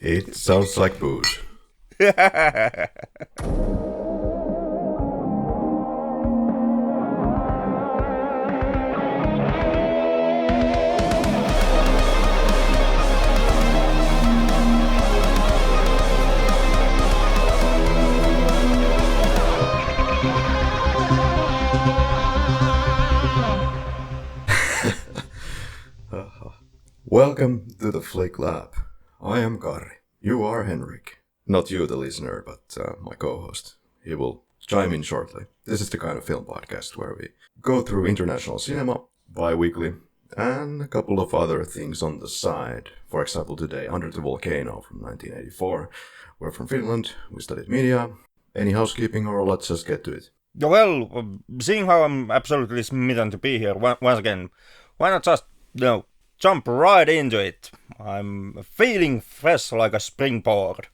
It sounds like booze. Welcome to the Flick Lab. I am Karri. You are Henrik. Not you, the listener, but my co-host. He will chime in shortly. This is the kind of film podcast where we go through international cinema bi-weekly and a couple of other things on the side. For example, today, Under the Volcano from 1984. We're from Finland. We studied media. Any housekeeping, or let's just get to it? Well, seeing how I'm absolutely smitten to be here once again, why not just, jump right into it? I'm feeling fresh like a springboard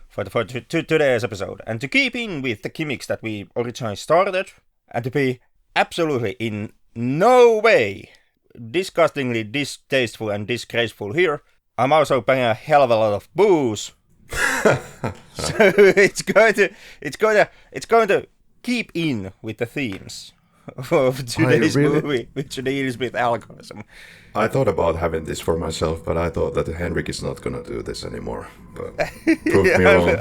for today's episode. And to keep in with the gimmicks that we originally started, and to be absolutely in no way disgustingly distasteful and disgraceful here, I'm also banging a hell of a lot of booze. So it's going to keep in with the themes of today's movie, which deals with alcoholism. I thought about having this for myself, but I thought that Henrik is not gonna do this anymore. But proved me wrong.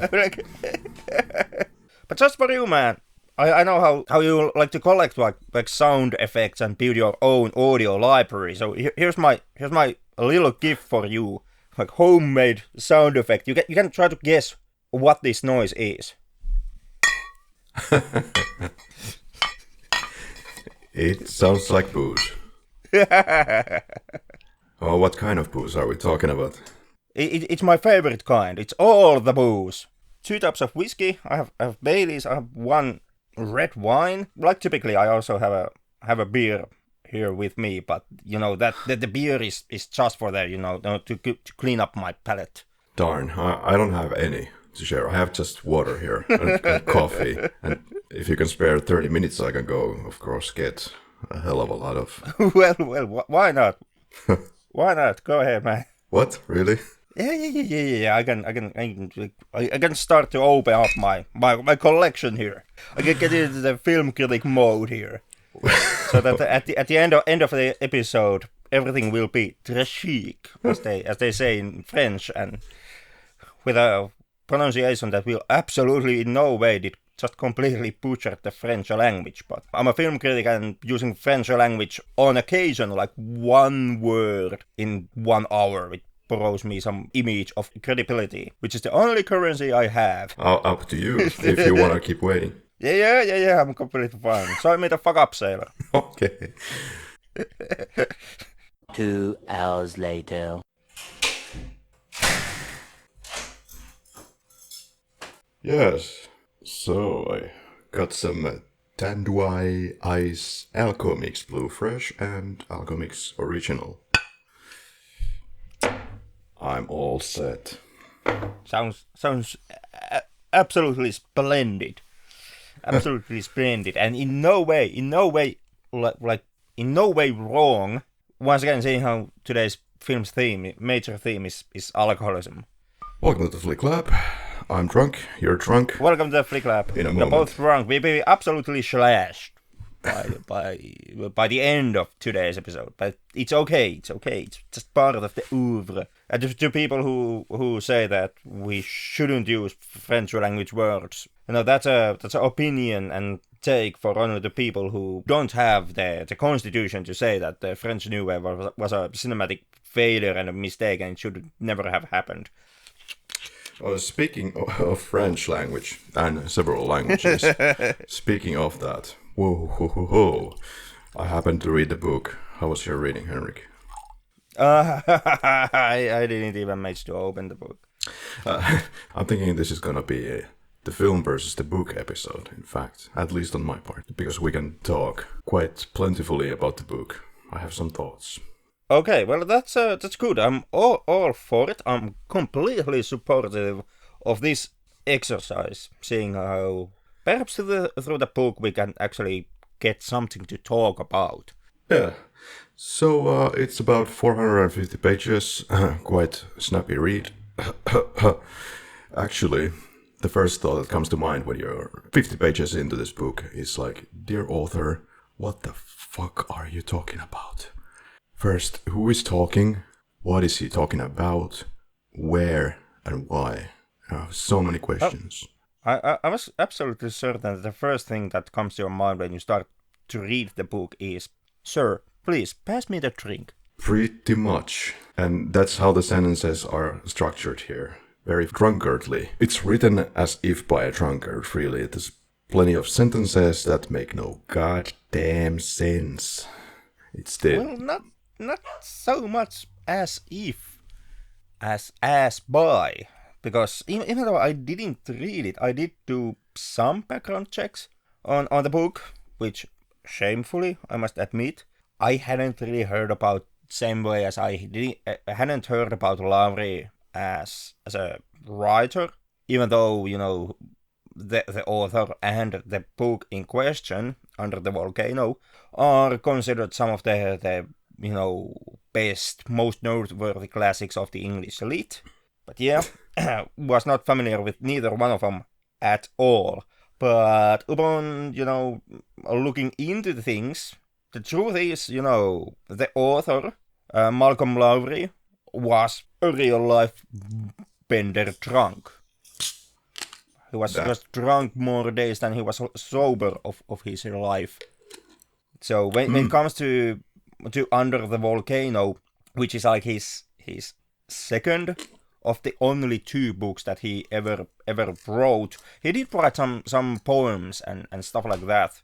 But just for you, man, I know how you like to collect like sound effects and build your own audio library. So here's my little gift for you, like homemade sound effect. You can try to guess what this noise is. It sounds like booze. Oh, what kind of booze are we talking about? It's my favorite kind. It's all the booze. 2 types of whiskey. I have Baileys. I have 1 red wine. Like typically, I also have a beer here with me. But that the beer is just for there. To clean up my palate. Darn, I don't have any to share. I have just water here and coffee. And if you can spare 30 minutes, I can go, of course, get a hell of a lot of... well, why not? Why not? Go ahead, man. What? Really? Yeah. I can start to open up my collection here. I can get into the film critic mode here. So that at the end of the episode, everything will be très chic, as they say in French, and with a pronunciation that will absolutely in no way did just completely butcher the French language. But I'm a film critic, and using French language on occasion, like 1 word in 1 hour, it borrows me some image of credibility, which is the only currency I have. Up to you, if you want to keep waiting. Yeah, I'm completely fine. Sign me the fuck up, sailor. Okay. 2 hours later. Yes, so I got some Tanduay Ice Alchemix Blue Fresh and Alchemix Original. I'm all set. Sounds absolutely splendid. Absolutely splendid. And in no way wrong. Once again, seeing how today's film's major theme is alcoholism. Welcome to the Flick Lab. I'm drunk, you're drunk. Welcome to the Flick Lab. In a We're moment. both drunk. We'll be absolutely slashed by the end of today's episode. But it's okay. It's just part of the oeuvre. And to people who say that we shouldn't use French language words, that's an opinion and take for only the people who don't have the constitution to say that the French New Wave was a cinematic failure and a mistake and it should never have happened. Speaking of French language and several languages, speaking of that, whoa, I happened to read the book. How was your reading, Henrik? I didn't even manage to open the book. I'm thinking this is gonna be the film versus the book episode, in fact, at least on my part, because we can talk quite plentifully about the book. I have some thoughts. Okay, well that's good. I'm all for it. I'm completely supportive of this exercise, seeing how perhaps through the book we can actually get something to talk about. Yeah. So it's about 450 pages, quite snappy read. Actually, the first thought that comes to mind when you're 50 pages into this book is like, dear author, what the fuck are you talking about? First, who is talking? What is he talking about? Where and why? So many questions. I was absolutely certain that the first thing that comes to your mind when you start to read the book is, "Sir, please pass me the drink." Pretty much. And that's how the sentences are structured here. Very drunkardly. It's written as if by a drunkard, really. There's plenty of sentences that make no goddamn sense. It's the... Well, not so much as if, as by. Because even though I didn't read it, I did do some background checks on the book, which, shamefully, I must admit, I hadn't really heard about same way as I hadn't heard about Lauri as a writer, even though, you know, the author and the book in question, Under the Volcano, are considered some of the you know, best, most noteworthy classics of the English elite. But yeah, was not familiar with neither one of them at all. But upon, you know, looking into the things, the truth is, you know, the author, Malcolm Lowry, was a real-life bender drunk. He was drunk more days than he was sober of his life. So when it comes to Under the Volcano, which is like his second of the only 2 books that he ever wrote, he did write some poems and stuff like that,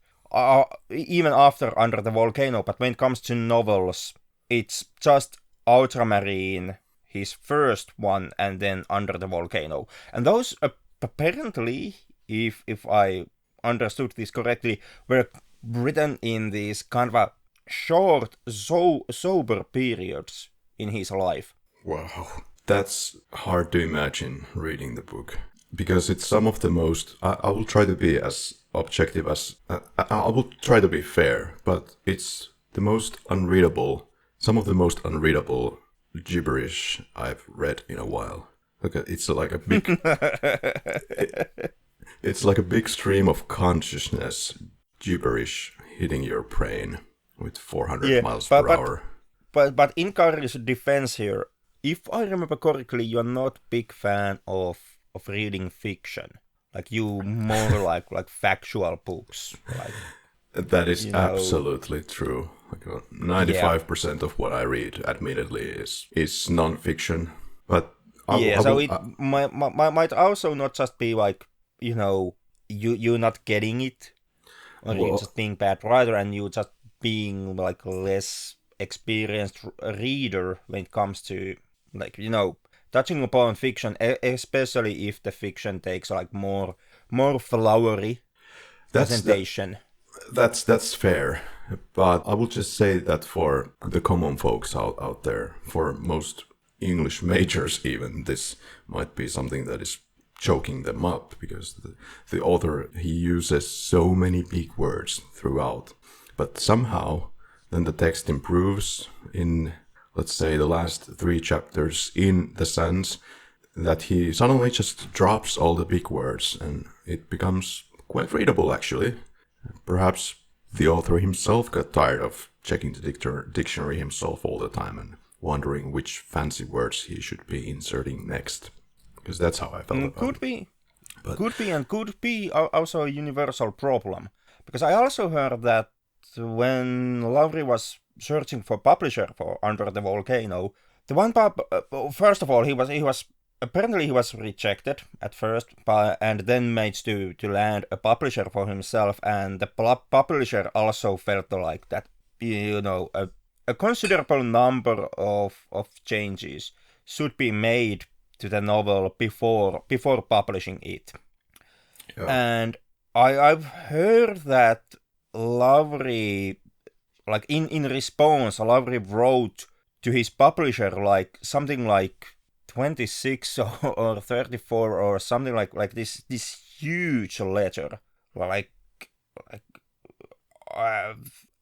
even after Under the Volcano. But when it comes to novels, it's just Ultramarine, his first one, and then Under the Volcano. And those apparently, if I understood this correctly, were written in these kind of a short, sober periods in his life. Wow. That's hard to imagine reading the book. Because it's some of the most... I will try to be as objective as... I will try to be fair, but it's the most unreadable... Some of the most unreadable gibberish I've read in a while. It's like a big... it's like a big stream of consciousness gibberish hitting your brain with 400 miles per hour. But in Karri's defense here, if I remember correctly, you're not big fan of reading fiction. Like, you more like factual books. Like, that is absolutely true. Like 95% of what I read, admittedly, is non-fiction. But it might also not just be like, you know, you not getting it, or you just being bad writer and you just being like less experienced reader when it comes to, like, you know, touching upon fiction, especially if the fiction takes like more flowery presentation. That's fair, but I will just say that for the common folks out there, for most English majors even, this might be something that is choking them up, because the author, he uses so many big words throughout, but somehow then the text improves in, let's say, the last 3 chapters, in the sense that he suddenly just drops all the big words and it becomes quite readable, actually. Perhaps the author himself got tired of checking the dictionary himself all the time and wondering which fancy words he should be inserting next. Because that's how I felt about it. Could be also a universal problem. Because I also heard that when Lowry was searching for publisher for Under the Volcano, the one first of all, he was apparently he was rejected at first, and then managed to land a publisher for himself, and the publisher also felt like that, you know, a considerable number of changes should be made to the novel before publishing it. Yeah. And I've heard that Lowry, like in response, Lowry wrote to his publisher like something like 26 or 34 or something like this huge letter, like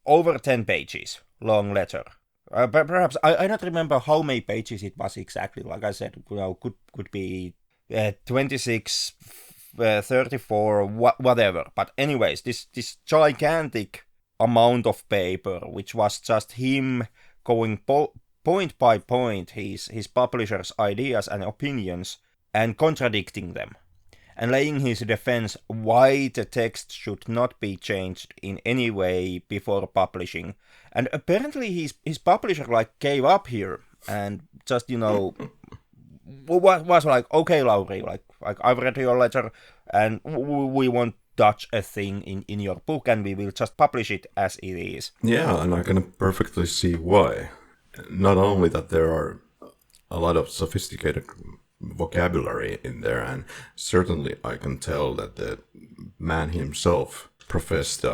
over 10 pages long letter, But perhaps I don't remember how many pages it was exactly. Like I said, could be 26, 34, whatever. But anyways, this gigantic amount of paper, which was just him going point by point his publisher's ideas and opinions and contradicting them, and laying his defense why the text should not be changed in any way before publishing. And apparently his publisher gave up here and just was like, okay, Lauri, like I've read your letter and we won't touch a thing in your book and we will just publish it as it is. Yeah, and I can perfectly see why. Not only that there are a lot of sophisticated vocabulary in there, and certainly I can tell that the man himself professed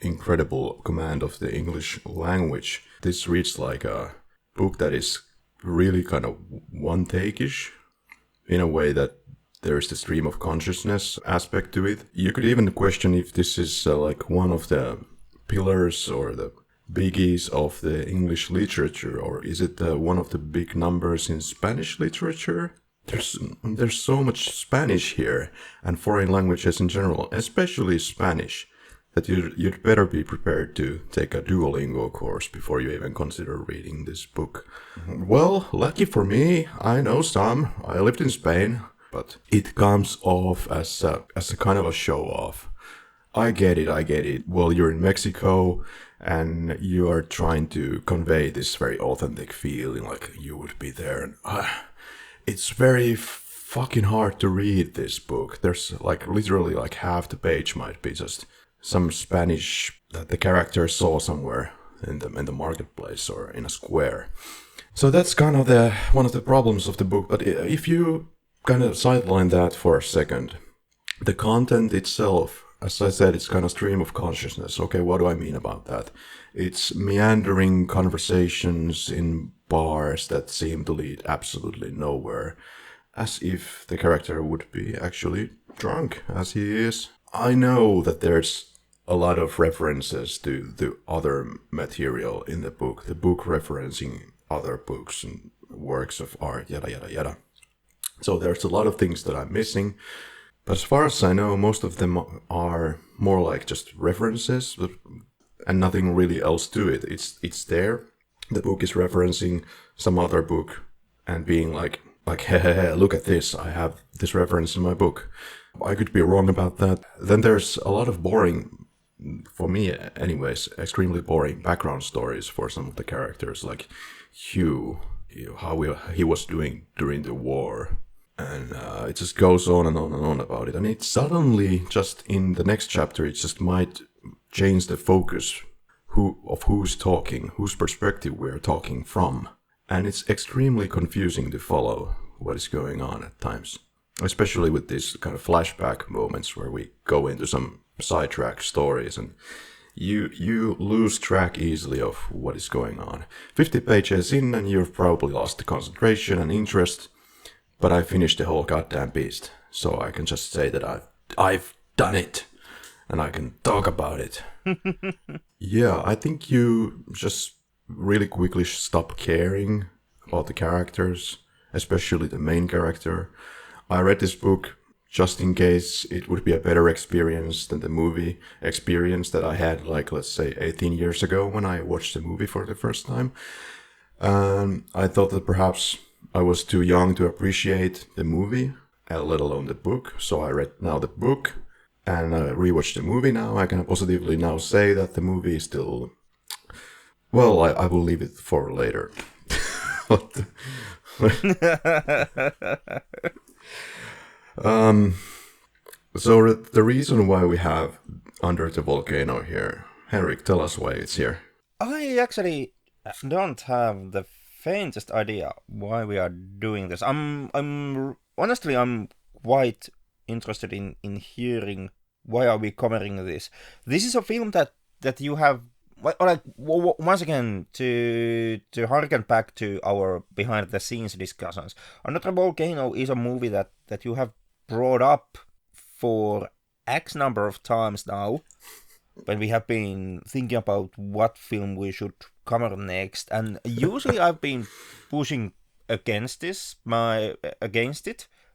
incredible command of the English language. This reads like a book that is really kind of one-take-ish, in a way that there's the stream of consciousness aspect to it. You could even question if this is like one of the pillars or the biggies of the English literature, or is it one of the big numbers in Spanish literature? There's so much Spanish here, and foreign languages in general, especially Spanish, that you'd better be prepared to take a Duolingo course before you even consider reading this book. Well, lucky for me, I know some. I lived in Spain, but it comes off as a kind of a show-off. I get it. Well, you're in Mexico, and you are trying to convey this very authentic feeling, like you would be there, and it's very fucking hard to read this book. There's literally half the page might be just some Spanish that the character saw somewhere in the marketplace or in a square. So that's kind of one of the problems of the book. But if you kind of sideline that for a second, the content itself, as I said, it's kind of stream of consciousness. Okay, what do I mean about that? It's meandering conversations in bars that seem to lead absolutely nowhere, as if the character would be actually drunk, as he is. I know that there's a lot of references to the other material in the book referencing other books and works of art, yada yada yada. So there's a lot of things that I'm missing. But as far as I know, most of them are more like just references and nothing really else to it. It's there. The book is referencing some other book and being like, hey, look at this. I have this reference in my book. I could be wrong about that. Then there's a lot of boring, for me anyways, extremely boring background stories for some of the characters, like Hugh, how he was doing during the war. And it just goes on and on and on about it. And it suddenly, just in the next chapter, it just might change the focus of who's talking, whose perspective we're talking from. And it's extremely confusing to follow what is going on at times. Especially with these kind of flashback moments where we go into some sidetrack stories and you lose track easily of what is going on. 50 pages in and you've probably lost the concentration and interest. But I finished the whole goddamn beast, so I can just say that I've done it, and I can talk about it. Yeah, I think you just really quickly stop caring about the characters, especially the main character. I read this book just in case it would be a better experience than the movie experience that I had, let's say, 18 years ago when I watched the movie for the first time. I thought that perhaps I was too young to appreciate the movie, let alone the book. So I read now the book and rewatched the movie now. I can positively now say that the movie is still... Well, I will leave it for later. So the reason why we have Under the Volcano here... Henrik, tell us why it's here. I actually don't have the faintest idea why we are doing this. I'm honestly quite interested in hearing why are we covering this. This is a film that you have, once again, to harken back to our behind the scenes discussions. Under the Volcano is a movie that you have brought up for X number of times now, when we have been thinking about what film we should cover next. And usually I've been pushing against it.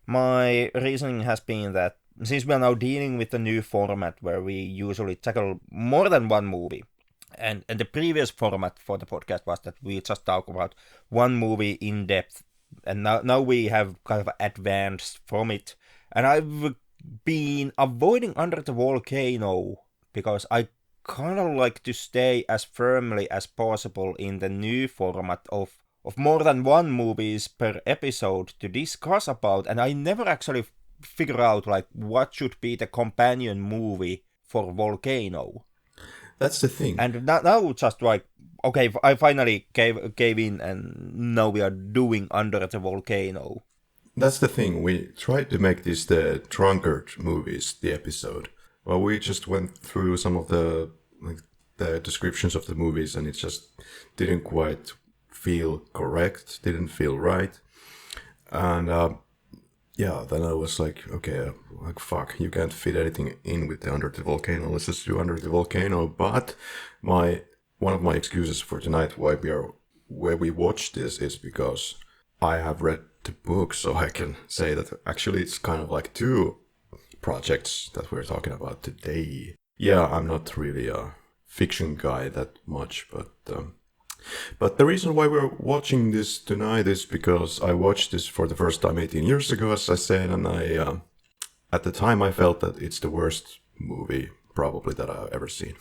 My reasoning has been that since we are now dealing with the new format where we usually tackle more than one movie, and the previous format for the podcast was that we just talk about one movie in depth, and now we have kind of advanced from it. And I've been avoiding Under the Volcano because I kind of like to stay as firmly as possible in the new format of more than one movies per episode to discuss about, and I never actually figure out like what should be the companion movie for Volcano. That's the thing. And now just like, okay, I finally gave in, and now we are doing Under the Volcano. That's the thing. We tried to make this the drunkard movies, the episode. Well, we just went through some of the descriptions of the movies, and it just didn't quite feel correct, didn't feel right. And then I was like, okay, like fuck, you can't fit anything in with the Under the Volcano. Let's just do Under the Volcano. But one of my excuses for tonight where we watched this is because I have read the book, so I can say that actually it's kind of like two projects that we're talking about today. Yeah, I'm not really a fiction guy that much, but the reason why we're watching this tonight is because I watched this for the first time 18 years ago, as I said, and I at the time I felt that it's the worst movie probably that I've ever seen.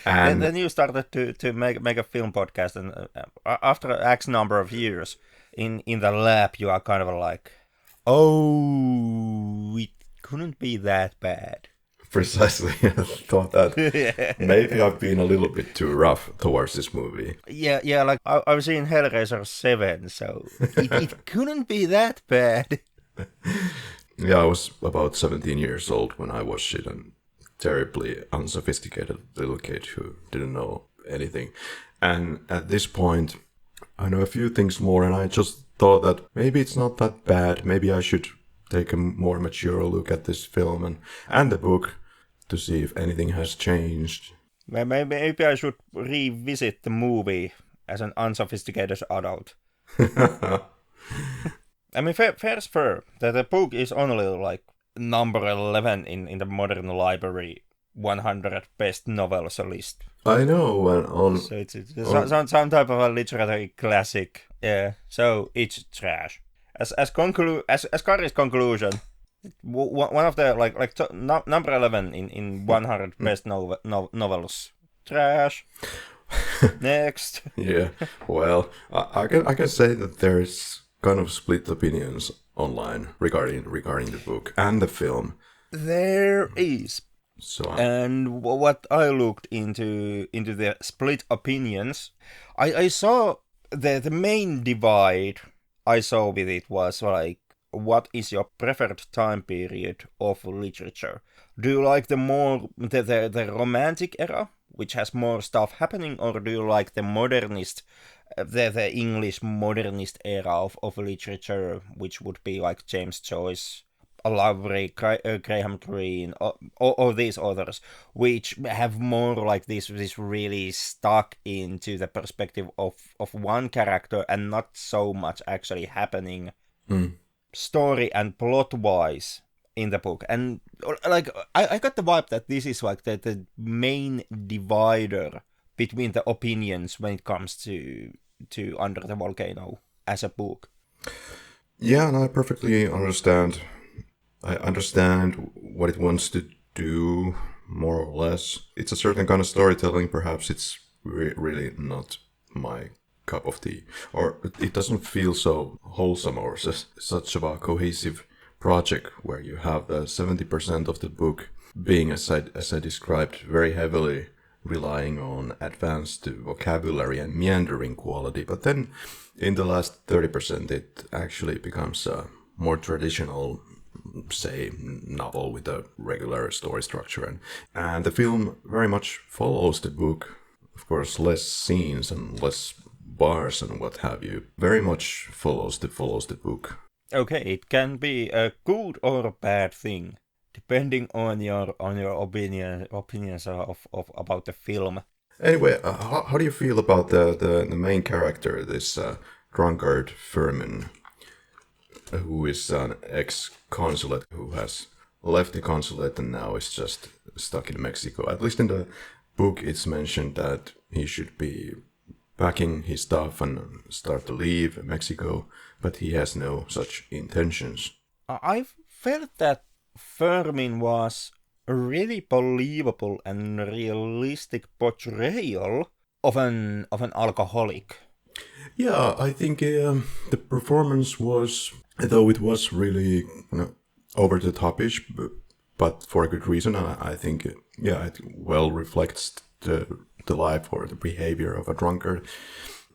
And then you started to make a film podcast, and after X number of years in the lab, you are kind of like, oh, it couldn't be that bad. Precisely. I thought that maybe I've been a little bit too rough towards this movie. Yeah, like I've seen Hellraiser 7, so it couldn't be that bad. Yeah, I was about 17 years old when I watched it, and terribly unsophisticated little kid who didn't know anything. And at this point, I know a few things more, and I just thought that maybe it's not that bad. Maybe I should take a more mature look at this film and the book to see if anything has changed. Maybe I should revisit the movie as an unsophisticated adult. I mean, fair's fair. The book is only like number 11 in the Modern Library 100 best novels list. I know, and so it's some type of a literary classic. Yeah, so it's trash. As Karri's conclusion, one of the number 11 in 100 best novels. Trash. Next. Yeah. Well, I can say that there's kind of split opinions online regarding the book and the film. There is. So and what I looked into the split opinions, I saw the main divide I saw with it was like, what is your preferred time period of literature? Do you like the more the romantic era, which has more stuff happening, or do you like the modernist, the English modernist era of literature, which would be like James Joyce, Lowry, Graham Greene, or these others, which have more like this really stuck into the perspective of one character and not so much actually happening story and plot wise in the book. And like I got the vibe that this is like the main divider between the opinions when it comes to Under the Volcano as a book. Yeah, and I perfectly understand. I understand what it wants to do, more or less. It's a certain kind of storytelling, perhaps it's really not my cup of tea. Or it doesn't feel so wholesome or such a cohesive project where you have the 70% of the book being, as I described, very heavily relying on advanced vocabulary and meandering quality. But then in the last 30% it actually becomes a more traditional, say, novel with a regular story structure, and the film very much follows the book. Of course, less scenes and less bars and what have you. Very much follows the book. Okay, it can be a good or a bad thing. depending on your opinions of about the film. Anyway, how do you feel about the main character, this drunkard Firmin, who is an ex-consulate who has left the consulate and now is just stuck in Mexico? At least in the book it's mentioned that he should be packing his stuff and start to leave Mexico, but he has no such intentions. I felt that Firmin was a really believable and realistic portrayal of an alcoholic. Yeah, I think the performance was, though it was really over the topish, but for a good reason. I think, it well reflects the life or the behavior of a drunkard.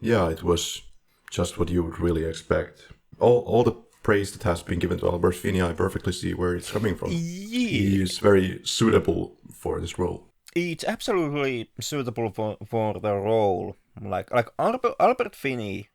Yeah, it was just what you would really expect. All the praise that has been given to Albert Finney, I perfectly see where it's coming from. Yeah. He is very suitable for this role. It's absolutely suitable for the role. Like Albert Finney,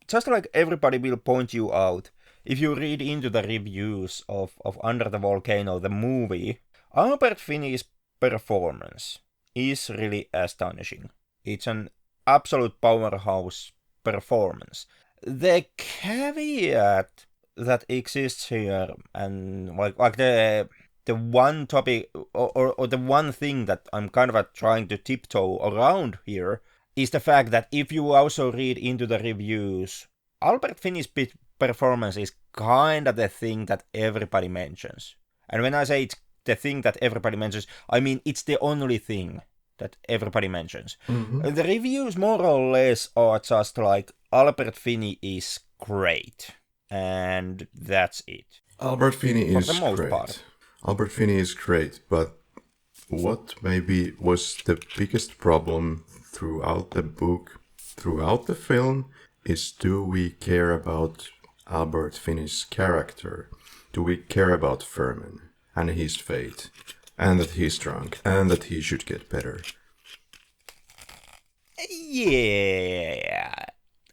just like everybody will point you out. If you read into the reviews of Under the Volcano, the movie, Albert Finney's performance is really astonishing. It's an absolute powerhouse performance. The caveat that exists here, and like the one topic or the one thing that I'm kind of trying to tiptoe around here, is the fact that if you also read into the reviews, Albert Finney's performance is kind of the thing that everybody mentions. And when I say it's the thing that everybody mentions, I mean it's the only thing that everybody mentions. Mm-hmm. The reviews more or less are just like, Albert Finney is great, and that's it. Albert Finney is for the most great. Part. Albert Finney is great, but what maybe was the biggest problem throughout the book, throughout the film, is do we care about Albert Finney's character? Do we care about Firmin and his fate, and that he's drunk, and that he should get better? Yeah,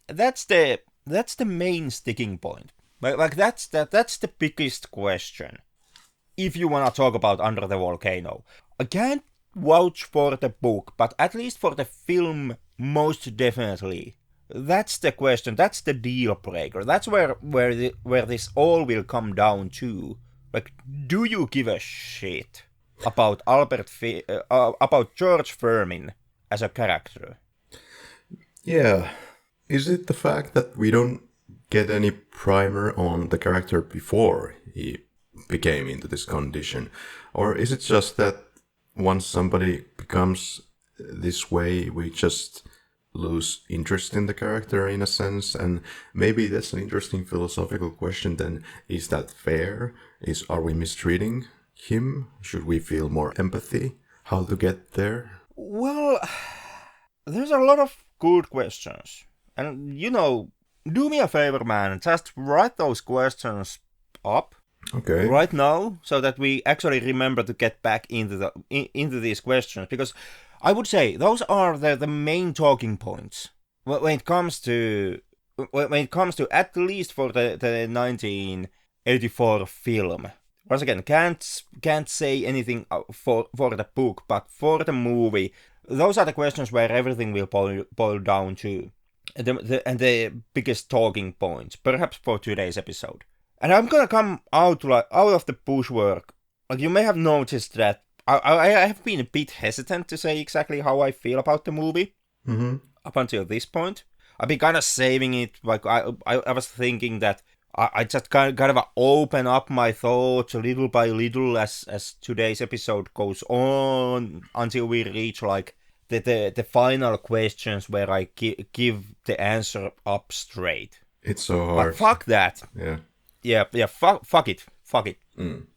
that's the main sticking point. Like that's the biggest question. If you wanna talk about Under the Volcano, I can't vouch for the book, but at least for the film, most definitely. That's the question. That's the deal breaker. That's where this all will come down to. Like, do you give a shit about about George Firmin as a character? Yeah. Is it the fact that we don't get any primer on the character before he became into this condition? Or is it just that once somebody becomes this way, we just lose interest in the character in a sense? And maybe that's an interesting philosophical question then. Is that fair? Are we mistreating him? Should we feel more empathy? How to get there? Well, there's a lot of good questions. And, do me a favor, man, just write those questions up. Okay. Right now, so that we actually remember to get back into these questions, because I would say those are the main talking points when it comes to at least for the 1984 film. Once again, can't say anything for the book, but for the movie, those are the questions where everything will boil down to, and the biggest talking points, perhaps for today's episode. And I'm gonna come out of the bushwork. Like, you may have noticed that I have been a bit hesitant to say exactly how I feel about the movie up until this point. I've been kind of saving it. Like, I was thinking that I just kind of open up my thoughts little by little as today's episode goes on, until we reach like the final questions where I give the answer up straight. It's so hard. But fuck that. Yeah, fuck it.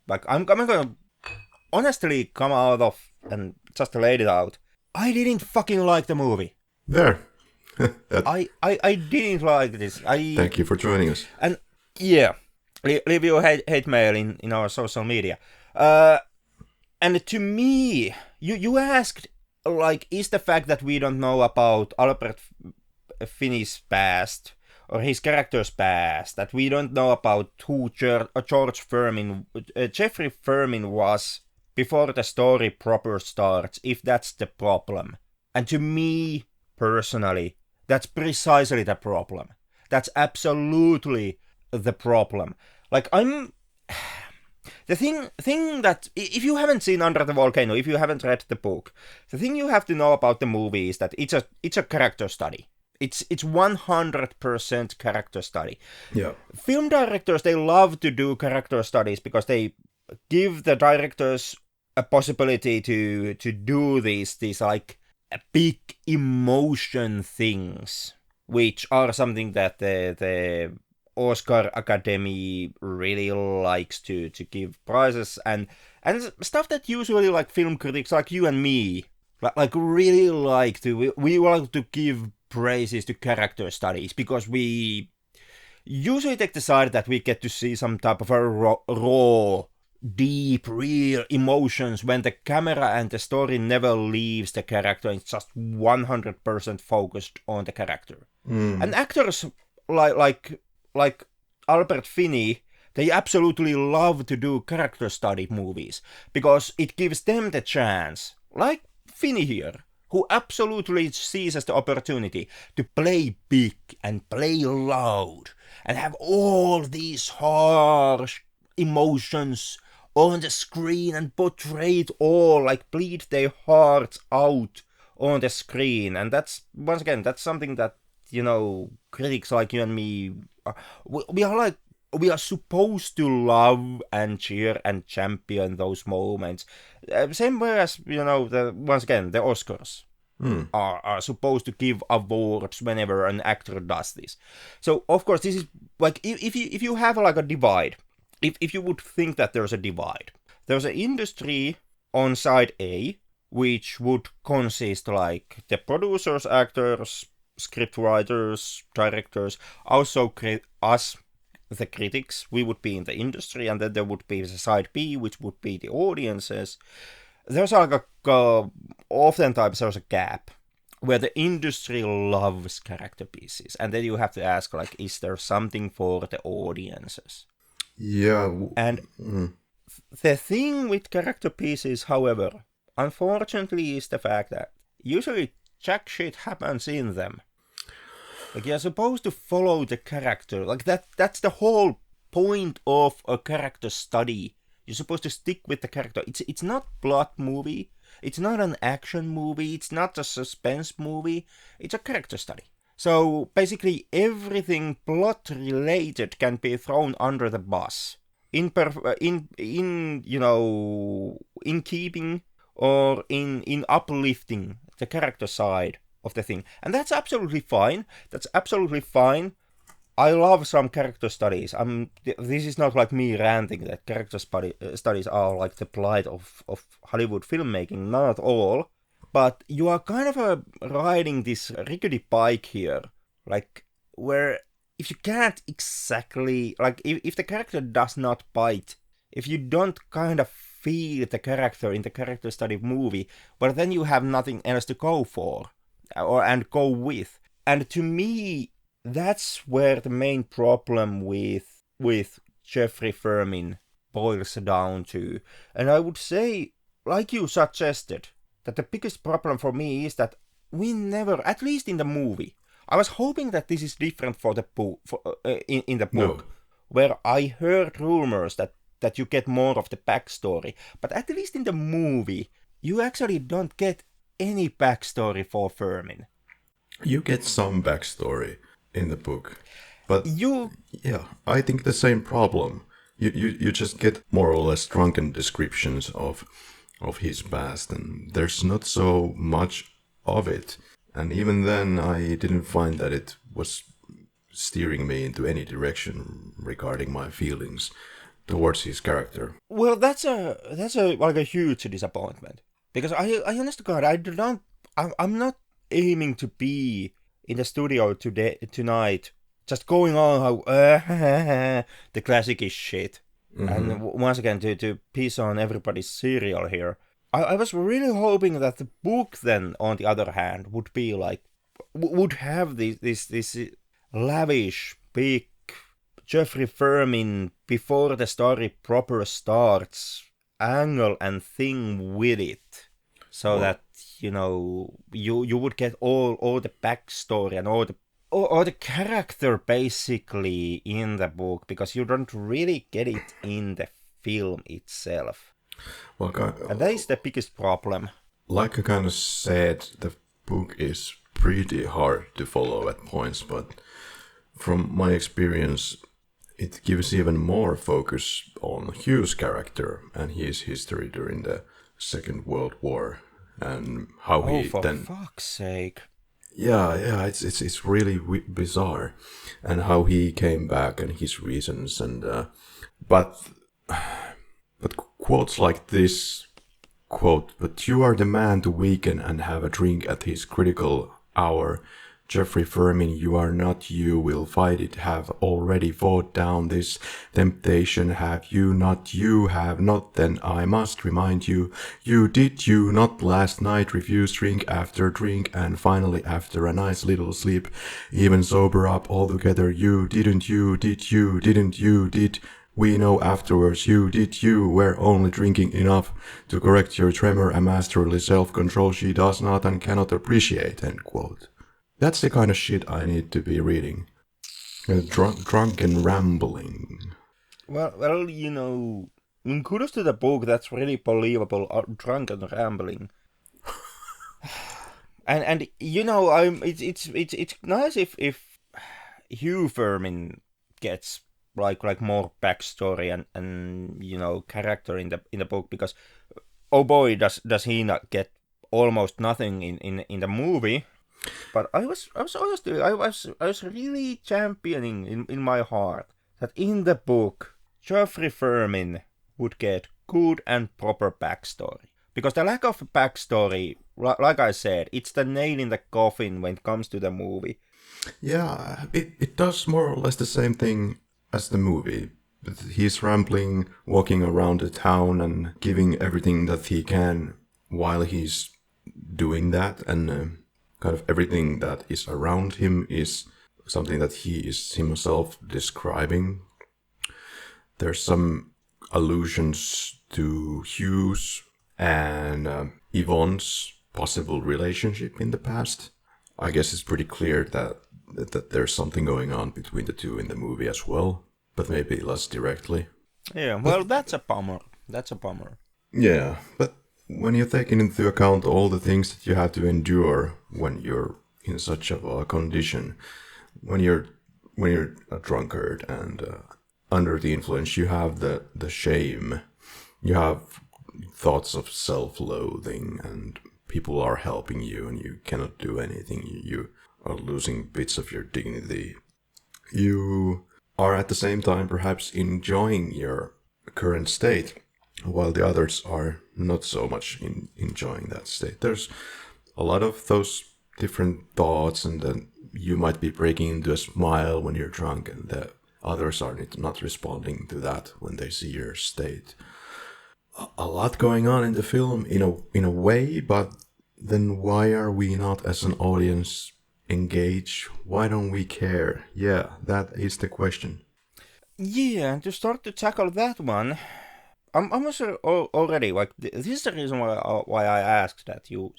Like, I'm gonna honestly come out of and just lay it out. I didn't fucking like the movie. There. I didn't like this. Thank you for joining us. And yeah, leave your hate mail in our social media. And to me, you asked, like, is the fact that we don't know about Albert Finney's past, his character's past, that we don't know about who George Firmin, Geoffrey Firmin was before the story proper starts, if that's the problem. And to me, personally, that's precisely the problem. That's absolutely the problem. Like, the thing that, if you haven't seen Under the Volcano, if you haven't read the book, the thing you have to know about the movie is that it's a character study. It's 100% character study. Yeah. Film directors, they love to do character studies because they give the directors a possibility to do these like big emotion things, which are something that the Oscar Academy really likes to give prizes, and stuff that usually like film critics like you and me like really like to. We like to give praises to character studies because we usually take the side that we get to see some type of a raw, deep, real emotions when the camera and the story never leaves the character. It's just 100% focused on the character. And actors like Albert Finney, they absolutely love to do character study movies because it gives them the chance, like Finney here, who absolutely seizes the opportunity to play big and play loud and have all these harsh emotions on the screen and portray it all, like bleed their hearts out on the screen. And that's, once again, that's something that, you know, critics like you and me, we are supposed to love and cheer and champion those moments. Same way as, you know, once again, the Oscars are supposed to give awards whenever an actor does this. So, of course, this is, like, if you have, like, a divide, if you would think that there's a divide, there's an industry on side A, which would consist, like, the producers, actors, scriptwriters, directors, also us, the critics, we would be in the industry, and then there would be the side B, which would be the audiences. There's like oftentimes there's a gap where the industry loves character pieces, and then you have to ask, like, is there something for the audiences? Yeah. And the thing with character pieces, however, unfortunately, is the fact that usually jack shit happens in them. Like, you're supposed to follow the character. Like, that's the whole point of a character study. You're supposed to stick with the character. It's not plot movie. It's not an action movie. It's not a suspense movie. It's a character study. So, basically, everything plot related can be thrown under the bus. In you know, in keeping or in uplifting the character side of the thing. And that's absolutely fine. That's absolutely fine. I love some character studies. This is not like me ranting that character studies are like the plight of Hollywood filmmaking. Not at all. But you are kind of riding this rickety bike here. Like, where if you can't exactly, like, if the character does not bite, if you don't kind of feel the character in the character study movie, but then you have nothing else to go for. And go with. And to me, that's where the main problem with Geoffrey Firmin boils down to. And I would say, like you suggested, that the biggest problem for me is that we never, at least in the movie, I was hoping that this is different for the book, in the book, where I heard rumors that you get more of the backstory. But at least in the movie, you actually don't get any backstory for Firmin. You get some backstory in the book, but yeah, I think the same problem. You just get more or less drunken descriptions of his past, and there's not so much of it. And even then, I didn't find that it was steering me into any direction regarding my feelings towards his character. Well, that's a like a huge disappointment. Because I honest to God, I'm not aiming to be in the studio tonight, just going on how the classic is shit. And once again, to piss on everybody's cereal here. I was really hoping that the book then, on the other hand, would be like, would have this lavish, big Geoffrey Firmin before the story proper starts angle and thing with it, so that you would get all the backstory and all the character basically in the book, because you don't really get it in the film itself. Well, and that is the biggest problem. Like I kind of said, the book is pretty hard to follow at points, but from my experience, it gives even more focus on Hugh's character and his history during the Second World War and how he for then. Fuck's sake! Yeah, it's really bizarre, and how he came back and his reasons and but quotes like this quote, "But you are the man to weaken and have a drink at his critical hour. Geoffrey Firmin, you are not, you will fight it, have already fought down this temptation, have you have not, then I must remind you, did you not last night refuse drink after drink, and finally after a nice little sleep, even sober up altogether, did we know afterwards, you were only drinking enough to correct your tremor, a masterly self-control she does not and cannot appreciate," end quote. That's the kind of shit I need to be reading. Drunken rambling. Well, kudos to the book, that's really believable, drunken rambling. and it's nice if Hugh Firmin gets like more backstory and character in the book, because oh boy does he not get almost nothing in the movie. But I was really championing in my heart that in the book Geoffrey Firmin would get good and proper backstory, because the lack of backstory, like I said, it's the nail in the coffin when it comes to the movie. Yeah, it does more or less the same thing as the movie. He's rambling, walking around the town and giving everything that he can while he's doing that, and kind of everything that is around him is something that he is himself describing. There's some allusions to Hugh's and Yvonne's possible relationship in the past. I guess it's pretty clear that there's something going on between the two in the movie as well, but maybe less directly. Yeah, well, that's a bummer. Yeah, but when you're taking into account all the things that you have to endure when you're in such a condition, when you're a drunkard and under the influence, you have the shame, you have thoughts of self-loathing, and people are helping you and you cannot do anything, you are losing bits of your dignity. You are at the same time perhaps enjoying your current state, while the others are not so much enjoying that state. There's a lot of those different thoughts, and then you might be breaking into a smile when you're drunk, and the others are not responding to that when they see your state. A lot going on in the film in a way, but then why are we not as an audience engaged? Why don't we care? Yeah, that is the question. Yeah, and to start to tackle that one, I'm almost already, like, this is the reason why I asked that you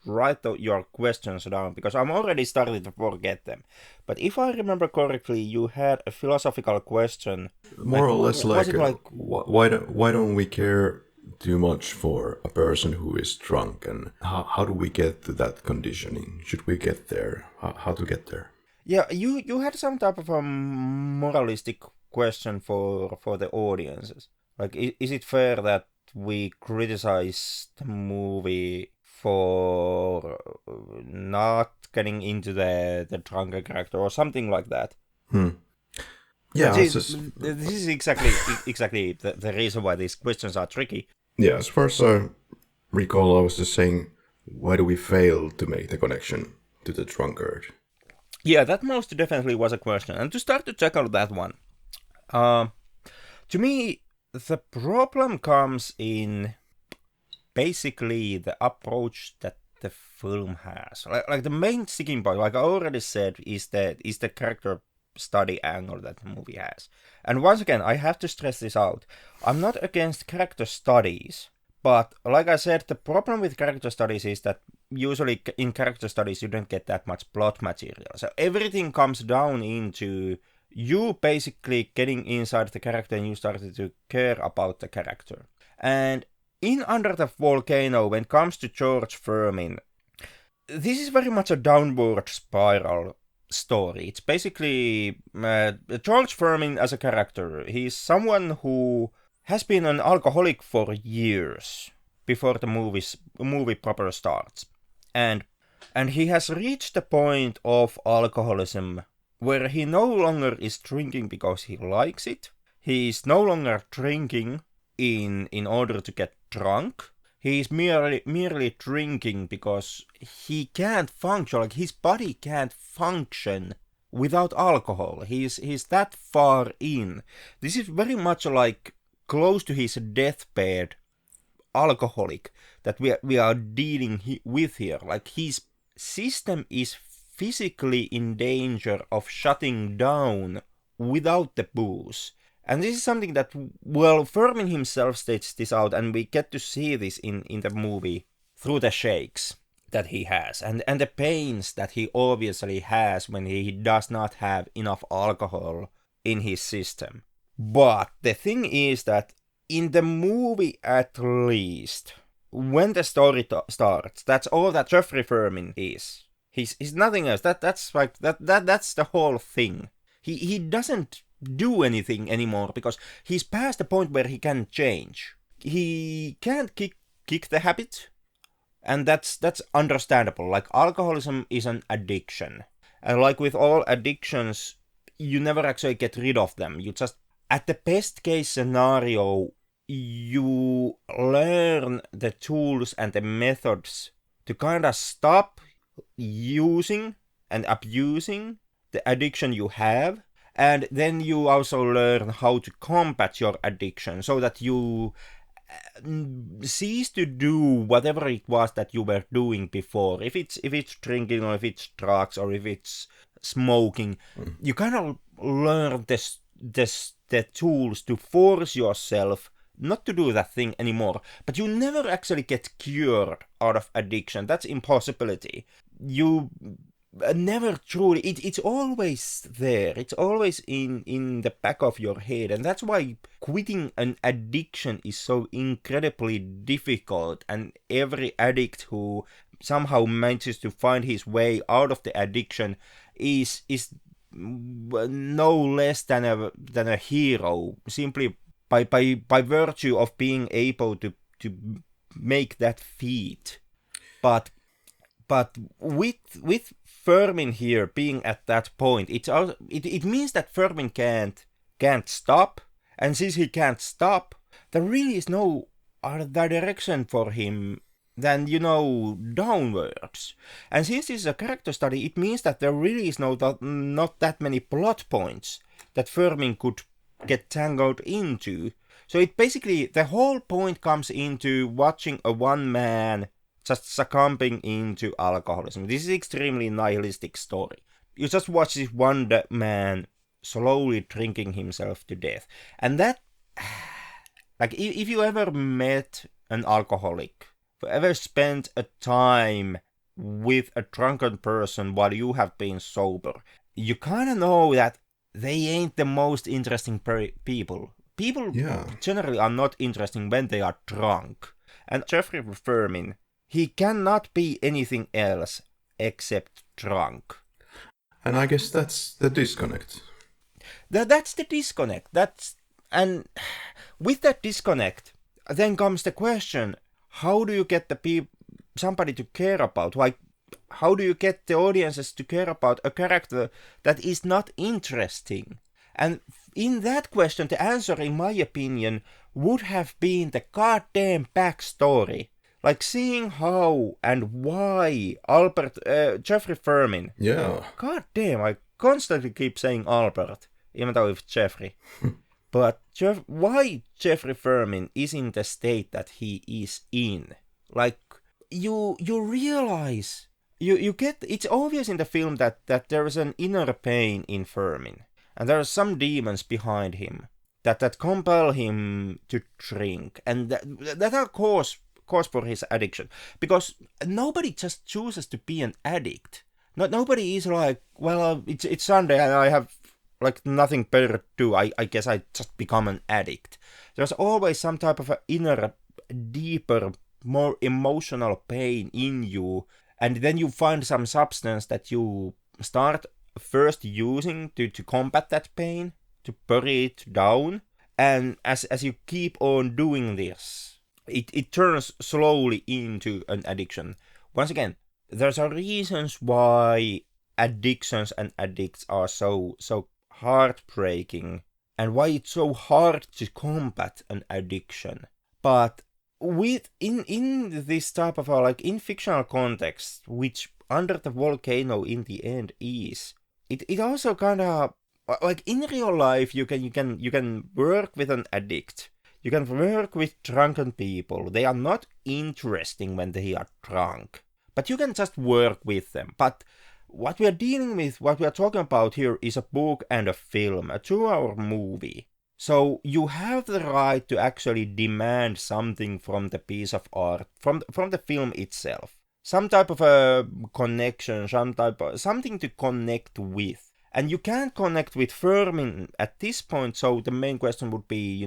write your questions down, because I'm already starting to forget them. But if I remember correctly, you had a philosophical question. More or less why don't we care too much for a person who is drunk, and how do we get to that conditioning? Should we get there? How to get there? Yeah, you had some type of a moralistic question for the audiences. Like, is it fair that we criticize the movie for not getting into the drunken character or something like that? Yeah, this is exactly the reason why these questions are tricky. Yeah, as far as I recall, I was just saying, why do we fail to make the connection to the drunkard? Yeah, that most definitely was a question. And to start to check out that one, to me, the problem comes in basically the approach that the film has. Like the main sticking point, like I already said, is the character study angle that the movie has. And once again, I have to stress this out. I'm not against character studies, but like I said, the problem with character studies is that usually in character studies you don't get that much plot material. So everything comes down into you basically getting inside the character and you started to care about the character. And in Under the Volcano, when it comes to George Firmin, this is very much a downward spiral story. It's basically George Firmin as a character. He's someone who has been an alcoholic for years before the movie proper starts. And he has reached the point of alcoholism where he no longer is drinking because he likes it. He is no longer drinking in order to get drunk. He is merely drinking because he can't function, like his body can't function without alcohol. He's that far in. This is very much like close to his deathbed alcoholic that we are dealing with here. Like his system is physically in danger of shutting down without the booze. And this is something that, well, Firmin himself states this out, and we get to see this in the movie through the shakes that he has, and the pains that he obviously has when he does not have enough alcohol in his system. But the thing is that in the movie at least, when the story starts, that's all that Geoffrey Firmin is. He's nothing else. That's the whole thing. He doesn't do anything anymore because he's past the point where he can change. He can't kick the habit, and that's understandable. Like alcoholism is an addiction, and like with all addictions, you never actually get rid of them. You just, at the best case scenario, you learn the tools and the methods to kind of stop using and abusing the addiction you have. And then you also learn how to combat your addiction so that you cease to do whatever it was that you were doing before. If it's drinking, or if it's drugs, or if it's smoking, you kind of learn the tools to force yourself not to do that thing anymore. But you never actually get cured out of addiction. That's impossibility. You never truly, it's always there. It's always in the back of your head, and that's why quitting an addiction is so incredibly difficult. And every addict who somehow manages to find his way out of the addiction is no less than a hero, simply by virtue of being able to make that feat. But with Firmin here being at that point, it means that Firmin can't stop, and since he can't stop, there really is no other direction for him than, downwards. And since this is a character study, it means that there really is not that many plot points that Firmin could get tangled into. So it basically, the whole point comes into watching a one man just succumbing into alcoholism. This is an extremely nihilistic story. You just watch this one man slowly drinking himself to death. And that, like, if you ever met an alcoholic, if you ever spent a time with a drunken person while you have been sober, you kind of know that they ain't the most interesting people. People generally are not interesting when they are drunk. And Geoffrey Firmin, he cannot be anything else except drunk. And I guess that's the disconnect. That's the disconnect. And with that disconnect, then comes the question: how do you get somebody to care about? Like, how do you get the audiences to care about a character that is not interesting? And in that question, the answer, in my opinion, would have been the goddamn backstory. Like seeing how and why Geoffrey Firmin. Yeah. God damn, I constantly keep saying Albert, even though it's Jeffrey. But why Geoffrey Firmin is in the state that he is in. Like, you realize you get, it's obvious in the film that there is an inner pain in Firmin, and there are some demons behind him that compel him to drink, and that are cause for his addiction. Because nobody just chooses to be an addict. Nobody is like, well, it's Sunday and I have like nothing better to do. I guess I just become an addict. There's always some type of inner, deeper, more emotional pain in you, and then you find some substance that you start first using to combat that pain, to bury it down, and as you keep on doing this, it turns slowly into an addiction. Once again, there's a reasons why addictions and addicts are so heartbreaking, and why it's so hard to combat an addiction. But in this type of like in fictional context, which Under the Volcano in the end is, it also kind of like in real life you can work with an addict. You can work with drunken people. They are not interesting when they are drunk, but you can just work with them. But what we are dealing with, what we are talking about here, is a book and a film, a 2-hour movie. So you have the right to actually demand something from the piece of art, from the film itself. Some type of a connection, something to connect with. And you can't connect with Firmin at this point, so the main question would be,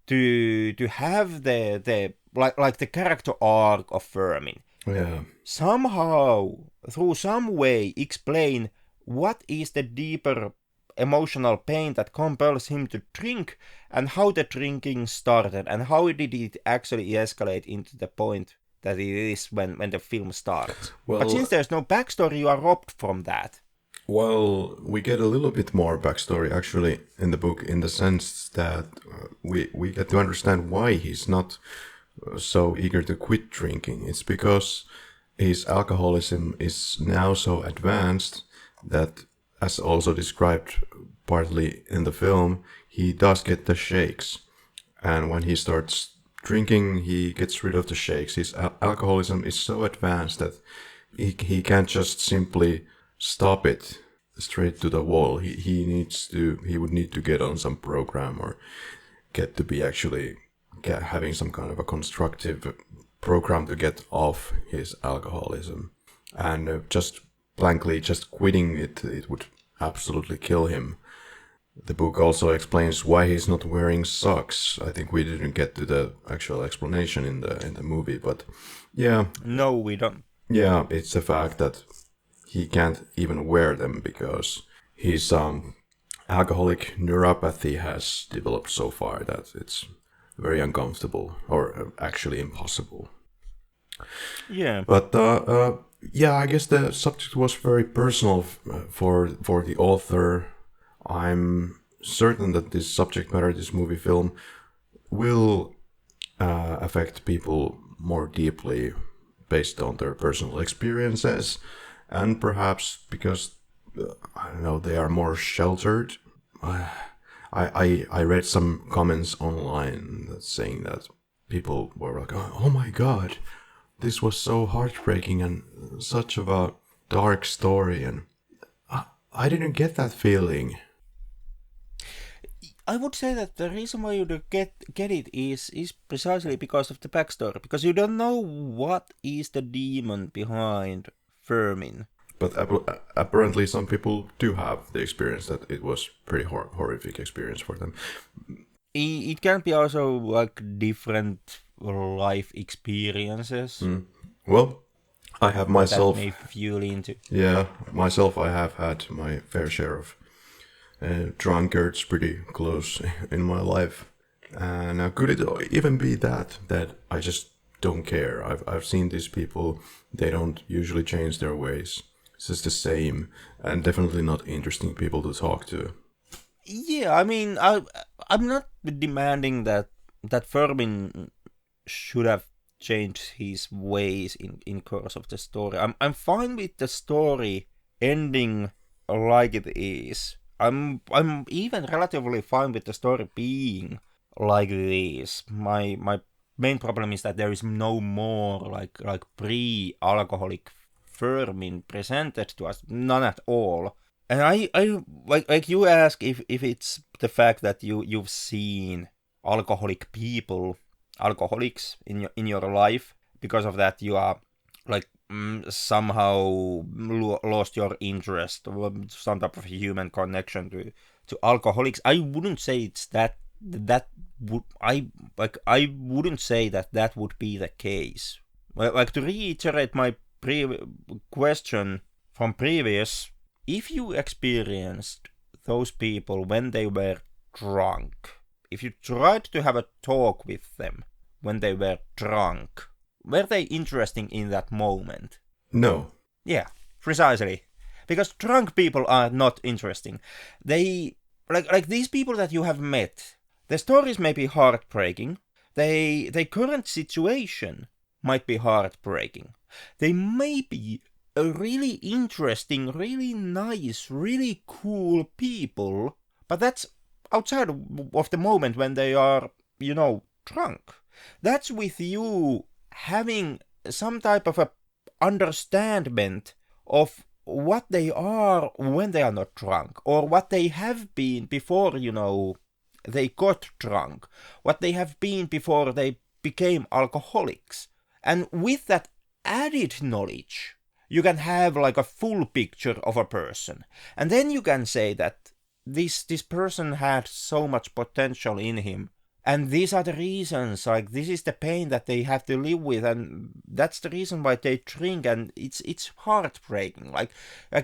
to have the like the character arc of Firmin. Yeah. Somehow, through some way, explain what is the deeper emotional pain that compels him to drink, and how the drinking started, and how did it actually escalate into the point that it is when the film starts. Well, but since there's no backstory, you are robbed from that. Well, we get a little bit more backstory actually in the book, in the sense that we get to understand why he's not so eager to quit drinking. It's because his alcoholism is now so advanced that, as also described partly in the film, he does get the shakes. And when he starts drinking, he gets rid of the shakes. His alcoholism is so advanced that he can't just simply stop it straight to the wall. He would need to get on some program, or get to be actually having some kind of a constructive program to get off his alcoholism. And just blankly just quitting it would absolutely kill him. The book also explains why he's not wearing socks. I think we didn't get to the actual explanation in the movie, but yeah. No, we don't. Yeah, it's the fact that he can't even wear them because his alcoholic neuropathy has developed so far that it's very uncomfortable, or actually impossible. Yeah. But yeah, I guess the subject was very personal for the author. I'm certain that this subject matter, this movie film, will affect people more deeply based on their personal experiences, and perhaps because I don't know, they are more sheltered. I read some comments online that saying that people were like, "Oh my God, this was so heartbreaking and such of a dark story," and I didn't get that feeling. I would say that the reason why you don't get it is precisely because of the backstory, because you don't know what is the demon behind Firmin. But apparently some people do have the experience that it was pretty horrific experience for them. It can be also like different life experiences. Well, I have myself... That may fuel into. Yeah, myself, I have had my fair share of drunkards pretty close in my life. And could it even be that I just don't care? I've seen these people, they don't usually change their ways. It's just the same, and definitely not interesting people to talk to. Yeah, I mean, I'm not demanding that Firmin should have changed his ways in course of the story. I'm fine with the story ending like it is. I'm even relatively fine with the story being like this. My main problem is that there is no more like pre-alcoholic Firmin presented to us, none at all. And I like you ask if it's the fact that you've seen alcoholic people, alcoholics in your life, because of that you are like somehow lost your interest or some type of human connection to alcoholics. I wouldn't say it's I wouldn't say that would be the case. Like to reiterate my question from previous, if you experienced those people when they were drunk, if you tried to have a talk with them when they were drunk, were they interesting in that moment? No. Yeah, precisely. Because drunk people are not interesting. They, like these people that you have met, their stories may be heartbreaking. Their current situation might be heartbreaking. They may be a really interesting, really nice, really cool people, but that's outside of the moment when they are, drunk. That's with you having some type of a understanding of what they are when they are not drunk, or what they have been before, they got drunk, what they have been before they became alcoholics. And with that added knowledge, you can have like a full picture of a person. And then you can say that this person had so much potential in him. And these are the reasons, like this is the pain that they have to live with, and that's the reason why they drink, and it's heartbreaking. Like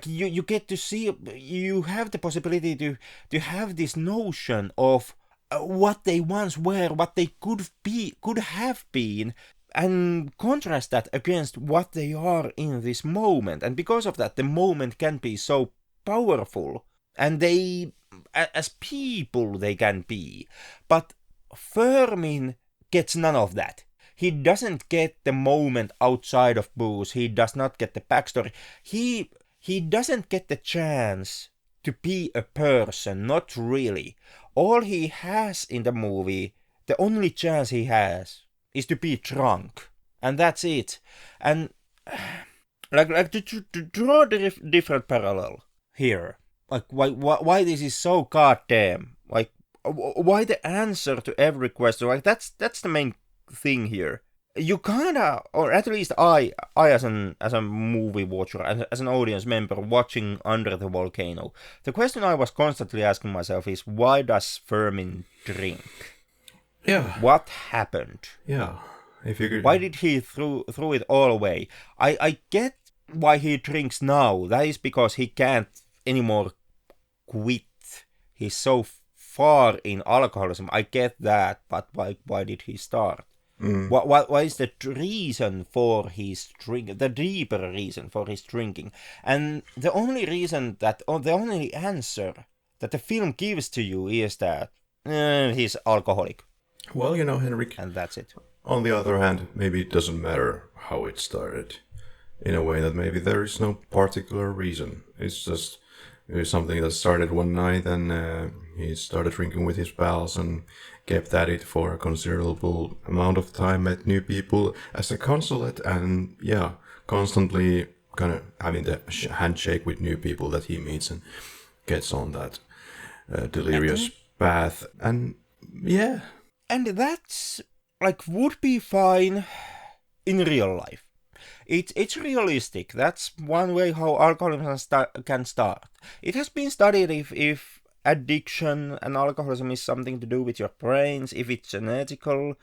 you get to see, you have the possibility to have this notion of what they once were, what they could have been, and contrast that against what they are in this moment. And because of that, the moment can be so powerful, and they, as people, they can be, but Firmin gets none of that. He doesn't get the moment outside of booze. He does not get the backstory. He doesn't get the chance to be a person, not really. All he has in the movie, the only chance he has, is to be drunk. And that's it. And like to draw the different parallel here. Like why this is so goddamn, like, why the answer to every question, like that's the main thing here. You kinda, or at least I as a movie watcher, as an audience member watching Under the Volcano, the question I was constantly asking myself is, why does Firmin drink? Yeah. What happened? Yeah. If you could... Why did he throw it all away? I get why he drinks now. That is because he can't anymore quit. He's so far in alcoholism. I get that, but why did he start? What is the reason for his drink? The deeper reason for his drinking, and the only answer that the film gives to you is that he's alcoholic. Well, Henrik, and that's it. On the other hand, maybe it doesn't matter how it started. In a way that maybe there is no particular reason. It's just something that started one night, and he started drinking with his pals and kept at it for a considerable amount of time, met new people as a consulate, and constantly kind of having the handshake with new people that he meets and gets on that delirious path. And and that's like would be fine in real life. It's realistic. That's one way how alcoholism can start. It has been studied if addiction and alcoholism is something to do with your brains, if it's genetical.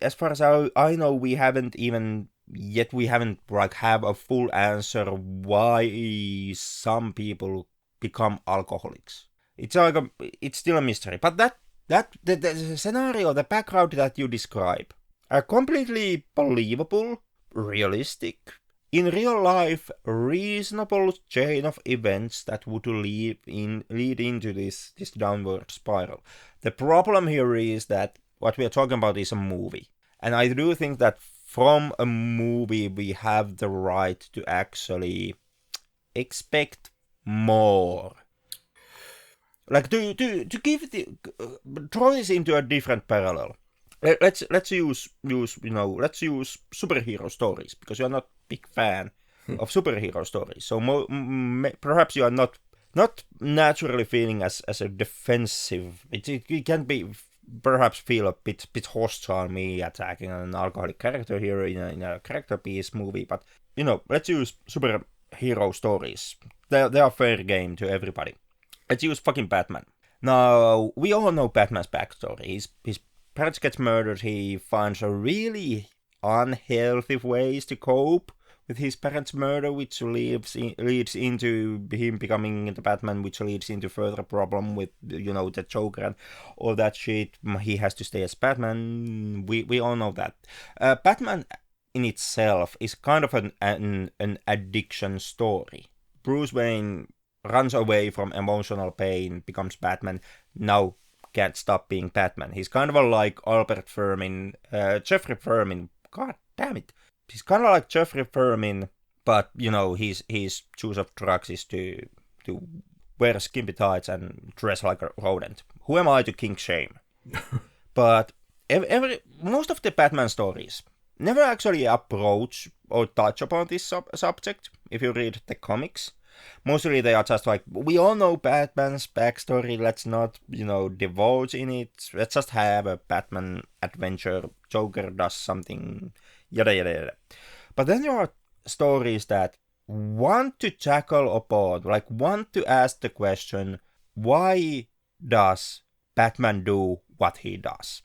As far as I know, we haven't have a full answer why some people become alcoholics. It's still a mystery. But the scenario, the background that you describe, are completely believable, realistic, in real life, reasonable chain of events that would lead into this downward spiral. The problem here is that what we are talking about is a movie. And I do think that from a movie we have the right to actually expect more. Like to give draw this into a different parallel. Let's use superhero stories, because we are not big fan of superhero stories. So perhaps you are not naturally feeling as a defensive. It can be perhaps feel a bit hostile, me attacking an alcoholic character here in a character piece movie. But let's use superhero stories. They are fair game to everybody. Let's use fucking Batman. Now we all know Batman's backstory. His parents get murdered. He finds a really unhealthy ways to cope with his parents' murder, which leads into him becoming the Batman, which leads into further problem with the Joker and all that shit. He has to stay as Batman. We all know that. Batman in itself is kind of an addiction story. Bruce Wayne runs away from emotional pain, becomes Batman. Now can't stop being Batman. He's kind of like Albert Firmin, Geoffrey Firmin. God damn it. He's kind of like Geoffrey Firmin, but his choice of drugs is to wear skimpy tights and dress like a rodent. Who am I to kink shame? But most of the Batman stories never actually approach or touch upon this subject. If you read the comics, mostly they are just like, we all know Batman's backstory. Let's not divulge in it. Let's just have a Batman adventure. Joker does something. Yada yada yada. But then there are stories that want to tackle upon, like want to ask the question, why does Batman do what he does?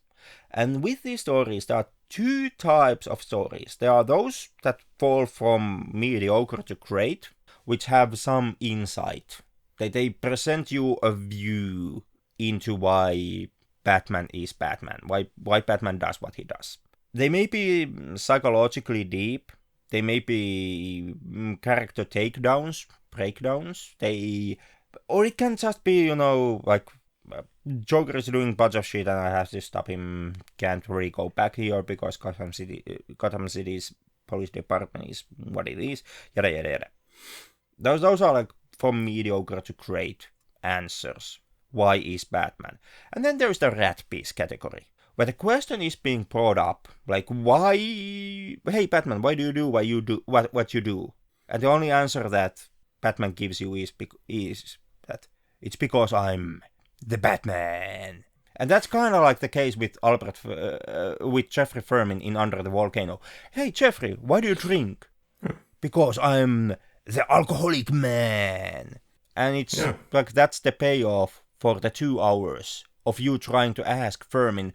And with these stories, there are two types of stories. There are those that fall from mediocre to great, which have some insight. They present you a view into why Batman is Batman, why Batman does what he does. They may be psychologically deep. They may be character breakdowns. Or it can just be, like Joker is doing a bunch of shit and I have to stop him. Can't really go back here because Gotham City's police department is what it is. Yada yada yada. Those are like from mediocre to great answers. Why is Batman? And then there's the rat piece category, where the question is being brought up, like, why, hey Batman, why do you do what you do? And the only answer that Batman gives you is that it's because I'm the Batman. And that's kind of like the case with with Geoffrey Firmin in Under the Volcano. Hey Geoffrey, why do you drink? Because I'm the alcoholic man. And it's like that's the payoff for the 2 hours of you trying to ask Firmin,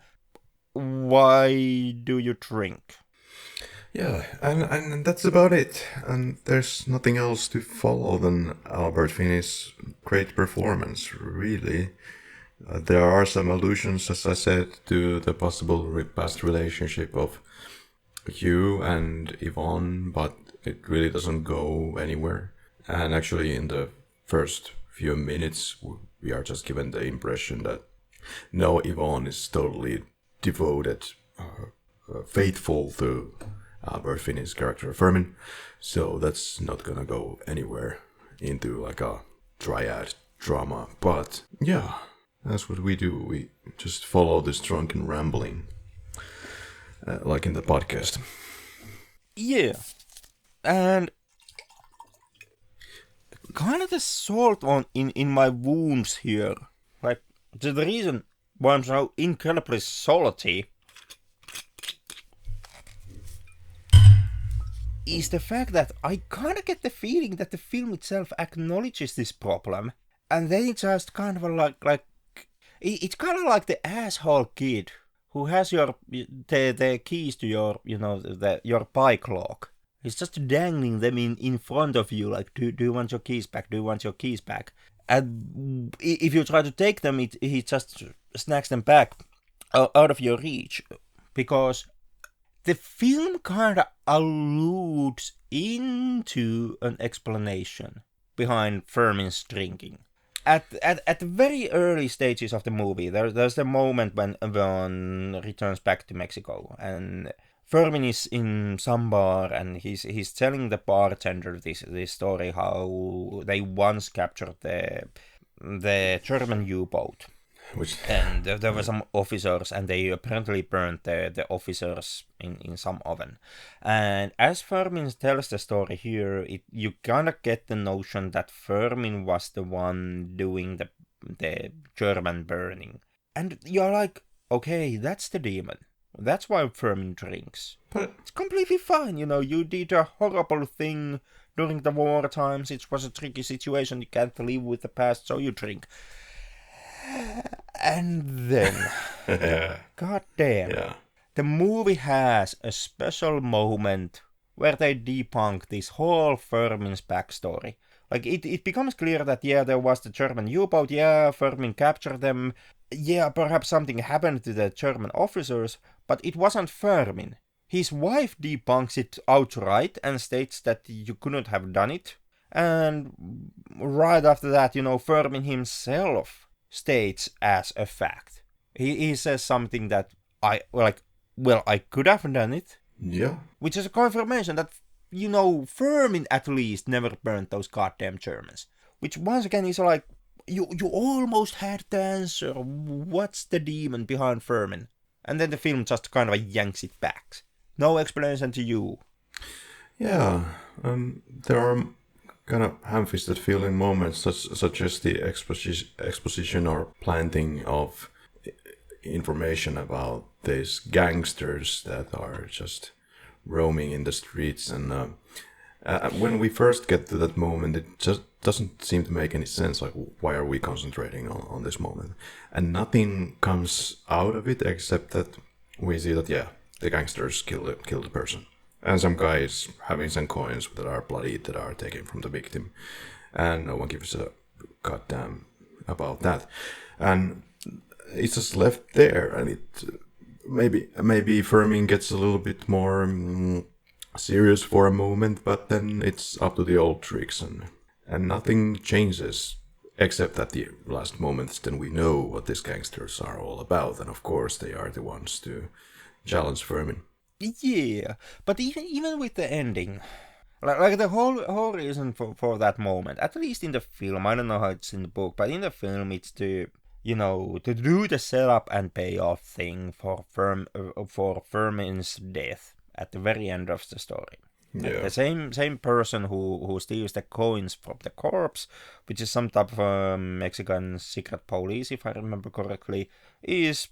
why do you drink? Yeah, and that's about it. And there's nothing else to follow than Albert Finney's great performance, really. There are some allusions, as I said, to the possible past relationship of Hugh and Yvonne, but it really doesn't go anywhere. And actually, in the first few minutes, we are just given the impression that no, Yvonne is totally devoted, faithful to Albert Finney's character Firmin, so that's not gonna go anywhere into like a triad drama. But yeah, that's what we do. We just follow this drunken rambling, like in the podcast. Yeah, and kind of the salt on in my wounds here. Like the reason why I'm so incredibly salty is the fact that I kind of get the feeling that the film itself acknowledges this problem, and then it's just kind of like it's kind of like the asshole kid who has the keys to your your bike lock. He's just dangling them in front of you, like, do you want your keys back? Do you want your keys back? And if you try to take them, he just snacks them back out of your reach, because the film kind of alludes into an explanation behind Firmin's drinking. At the very early stages of the movie, there's the moment when Yvonne returns back to Mexico, and Firmin is in some bar, and he's telling the bartender this story how they once captured the German U-boat. And there were some officers, and they apparently burned the officers in some oven. And as Firmin tells the story here, you kind of get the notion that Firmin was the one doing the German burning. And you're like, okay, that's the demon. That's why Firmin drinks. But it's completely fine, you did a horrible thing during the war times. It was a tricky situation. You can't live with the past, so you drink. And then, god damn, the movie has a special moment where they debunk this whole Firmin's backstory. Like, it becomes clear that, there was the German U-boat, Firmin captured them, perhaps something happened to the German officers, but it wasn't Firmin. His wife debunks it outright and states that you couldn't have done it. And right after that, Firmin himself states as a fact. He says something that I could have done it. Yeah. Which is a confirmation that, Firmin at least never burned those goddamn Germans. Which once again is like, you almost had the answer. What's the demon behind Firmin? And then the film just kind of yanks it back. No explanation to you. Yeah, there are kind of ham-fisted feeling moments such as the exposition or planting of information about these gangsters that are just roaming in the streets. And when we first get to that moment, it just doesn't seem to make any sense. Like, why are we concentrating on this moment? And nothing comes out of it except that we see that, the gangsters killed the person. And some guys having some coins that are bloodied, that are taken from the victim. And no one gives a goddamn about that. And it's just left there. And it maybe Firmin gets a little bit more serious for a moment, but then it's up to the old tricks. And nothing changes. Except at the last moments, then we know what these gangsters are all about. And of course, they are the ones to challenge Firmin. Yeah, but even with the ending, like the whole reason for that moment, at least in the film, I don't know how it's in the book, but in the film it's to do the setup and payoff thing for Firmin's death at the very end of the story. Yeah. The same person who steals the coins from the corpse, which is some type of Mexican secret police, if I remember correctly, is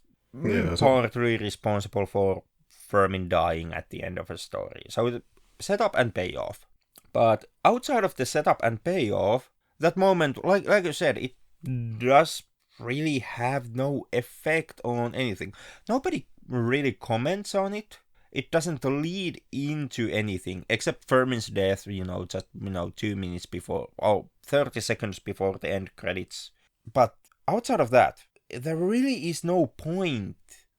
partly responsible for Firmin dying at the end of the story. So the setup and payoff. But outside of the setup and payoff, that moment, like you said, it does really have no effect on anything. Nobody really comments on it. It doesn't lead into anything except Firmin's death, just 2 minutes before, 30 seconds before the end credits. But outside of that, there really is no point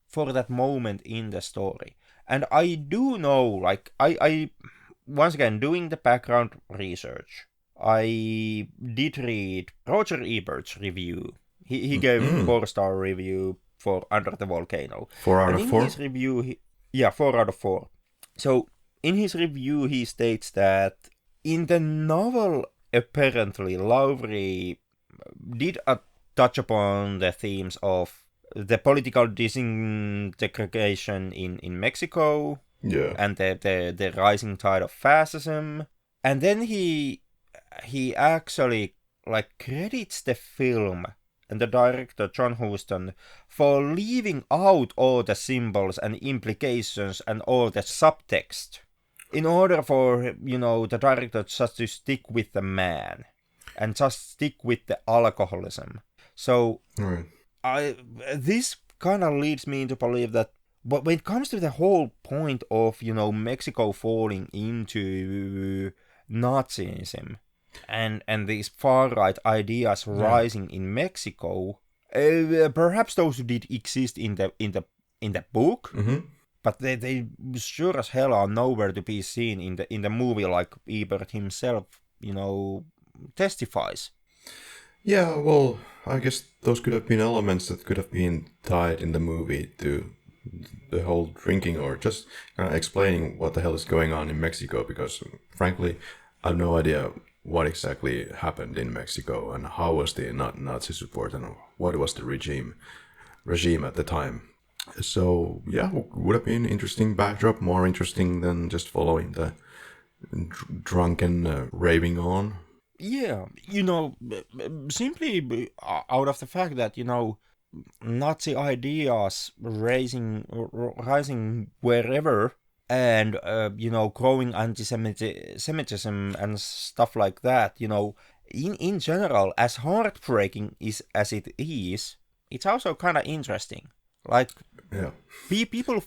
for that moment in the story. And I do know, like, I once again, doing the background research, I did read Roger Ebert's review. He gave a 4-star review for Under the Volcano. 4 out of 4? In his review, 4 out of 4. So, in his review, he states that in the novel, apparently, Lowry did touch upon the themes of the political disintegration in Mexico, and the rising tide of fascism, and then he actually credits the film and the director John Huston for leaving out all the symbols and implications and all the subtext in order for the director just to stick with the man and just stick with the alcoholism. So. Right. This kind of leads me to believe that when it comes to the whole point of, Mexico falling into Nazism and these far-right ideas rising in Mexico, perhaps those did exist in the book, but they sure as hell are nowhere to be seen in the movie, like Ebert himself, testifies. Yeah, well, I guess those could have been elements that could have been tied in the movie to the whole drinking, or just kind of explaining what the hell is going on in Mexico, because frankly, I have no idea what exactly happened in Mexico and how was the Nazi support and what was the regime at the time. So yeah, would have been interesting backdrop, more interesting than just following the drunken raving on. Yeah, simply out of the fact that, Nazi ideas rising wherever, and, growing anti-Semitism and stuff like that, in general, as heartbreaking as it is, it's also kind of interesting. Like, yeah. People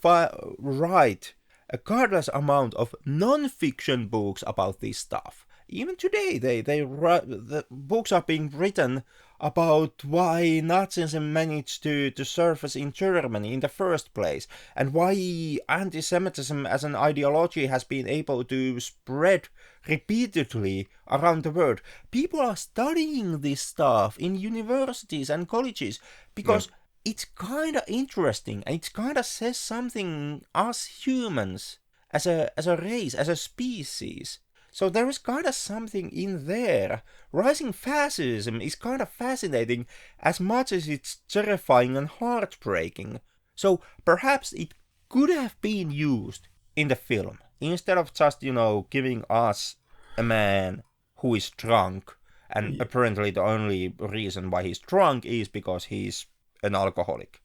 write a godless amount of non-fiction books about this stuff. Even today, the books are being written about why Nazism managed to surface in Germany in the first place, and why anti-Semitism as an ideology has been able to spread repeatedly around the world. People are studying this stuff in universities and colleges because it's kind of interesting, and it kind of says something us humans as a race, as a species. So there is kind of something in there. Rising fascism is kind of fascinating as much as it's terrifying and heartbreaking. So perhaps it could have been used in the film, instead of just, giving us a man who is drunk, and apparently the only reason why he's drunk is because he's an alcoholic.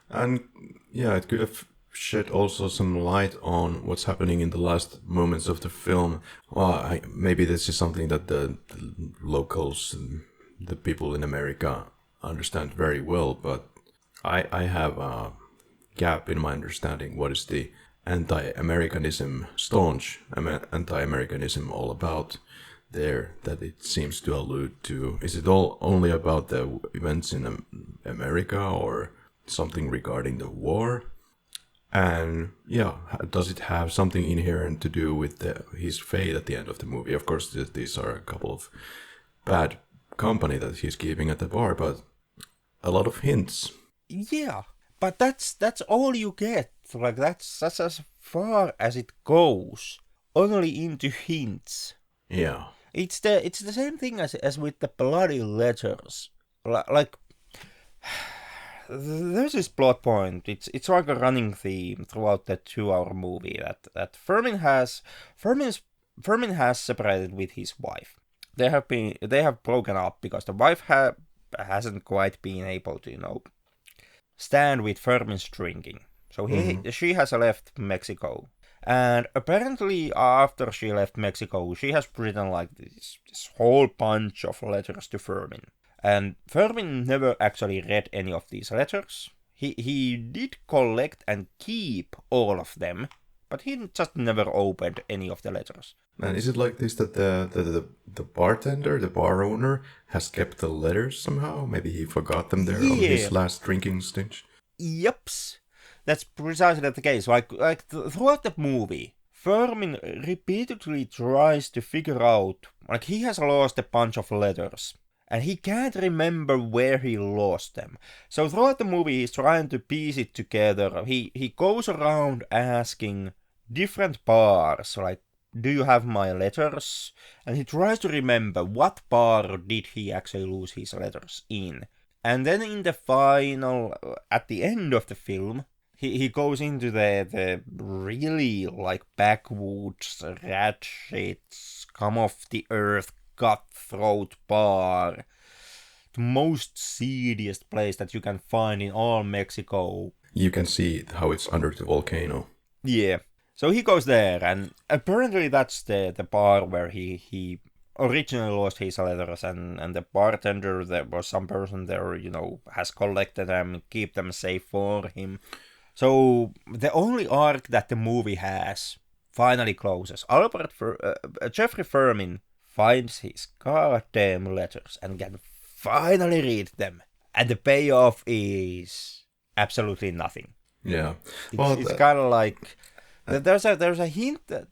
And yeah, it could have shed also some light on what's happening in the last moments of the film. Well, maybe this is something that the locals, the people in America, understand very well, but I have a gap in my understanding. What is the anti-Americanism, staunch anti-Americanism all about there, that it seems to allude to? Is it all only about the events in America, or something regarding the war? And yeah, does it have something inherent to do with his fate at the end of the movie? Of course, these are a couple of bad company that he's keeping at the bar, but a lot of hints. Yeah, but that's all you get. Like, that's as far as it goes. Only into hints. Yeah. It's the same thing as with the bloody letters. Like, there's this plot point. It's like a running theme throughout the 2-hour movie that Firmin has separated with his wife. They have broken up because the wife hasn't quite been able to stand with Firmin's drinking. So she has left Mexico, and apparently after she left Mexico, she has written like this whole bunch of letters to Firmin. And Firmin never actually read any of these letters. He did collect and keep all of them, but he just never opened any of the letters. And is it like this that the bartender, the bar owner, has kept the letters somehow? Maybe he forgot them there on his last drinking stint? Yups. That's precisely the case. Like throughout the movie, Firmin repeatedly tries to figure out, like, he has lost a bunch of letters, and he can't remember where he lost them. So throughout the movie, he's trying to piece it together. He goes around asking different bars, like, do you have my letters? And he tries to remember what bar did he actually lose his letters in. And then in the final, at the end of the film, he goes into the really, like, backwoods, rat shits, come off the earth, cutthroat bar, the most seediest place that you can find in all Mexico. You can see how it's under the volcano. Yeah. So he goes there, and apparently that's the bar where he originally lost his letters, and the bartender, there was some person there, has collected them, keep them safe for him. So the only arc that the movie has finally closes. Geoffrey Firmin finds his goddamn letters and can finally read them, and the payoff is absolutely nothing. Yeah, it's kind of like there's a hint that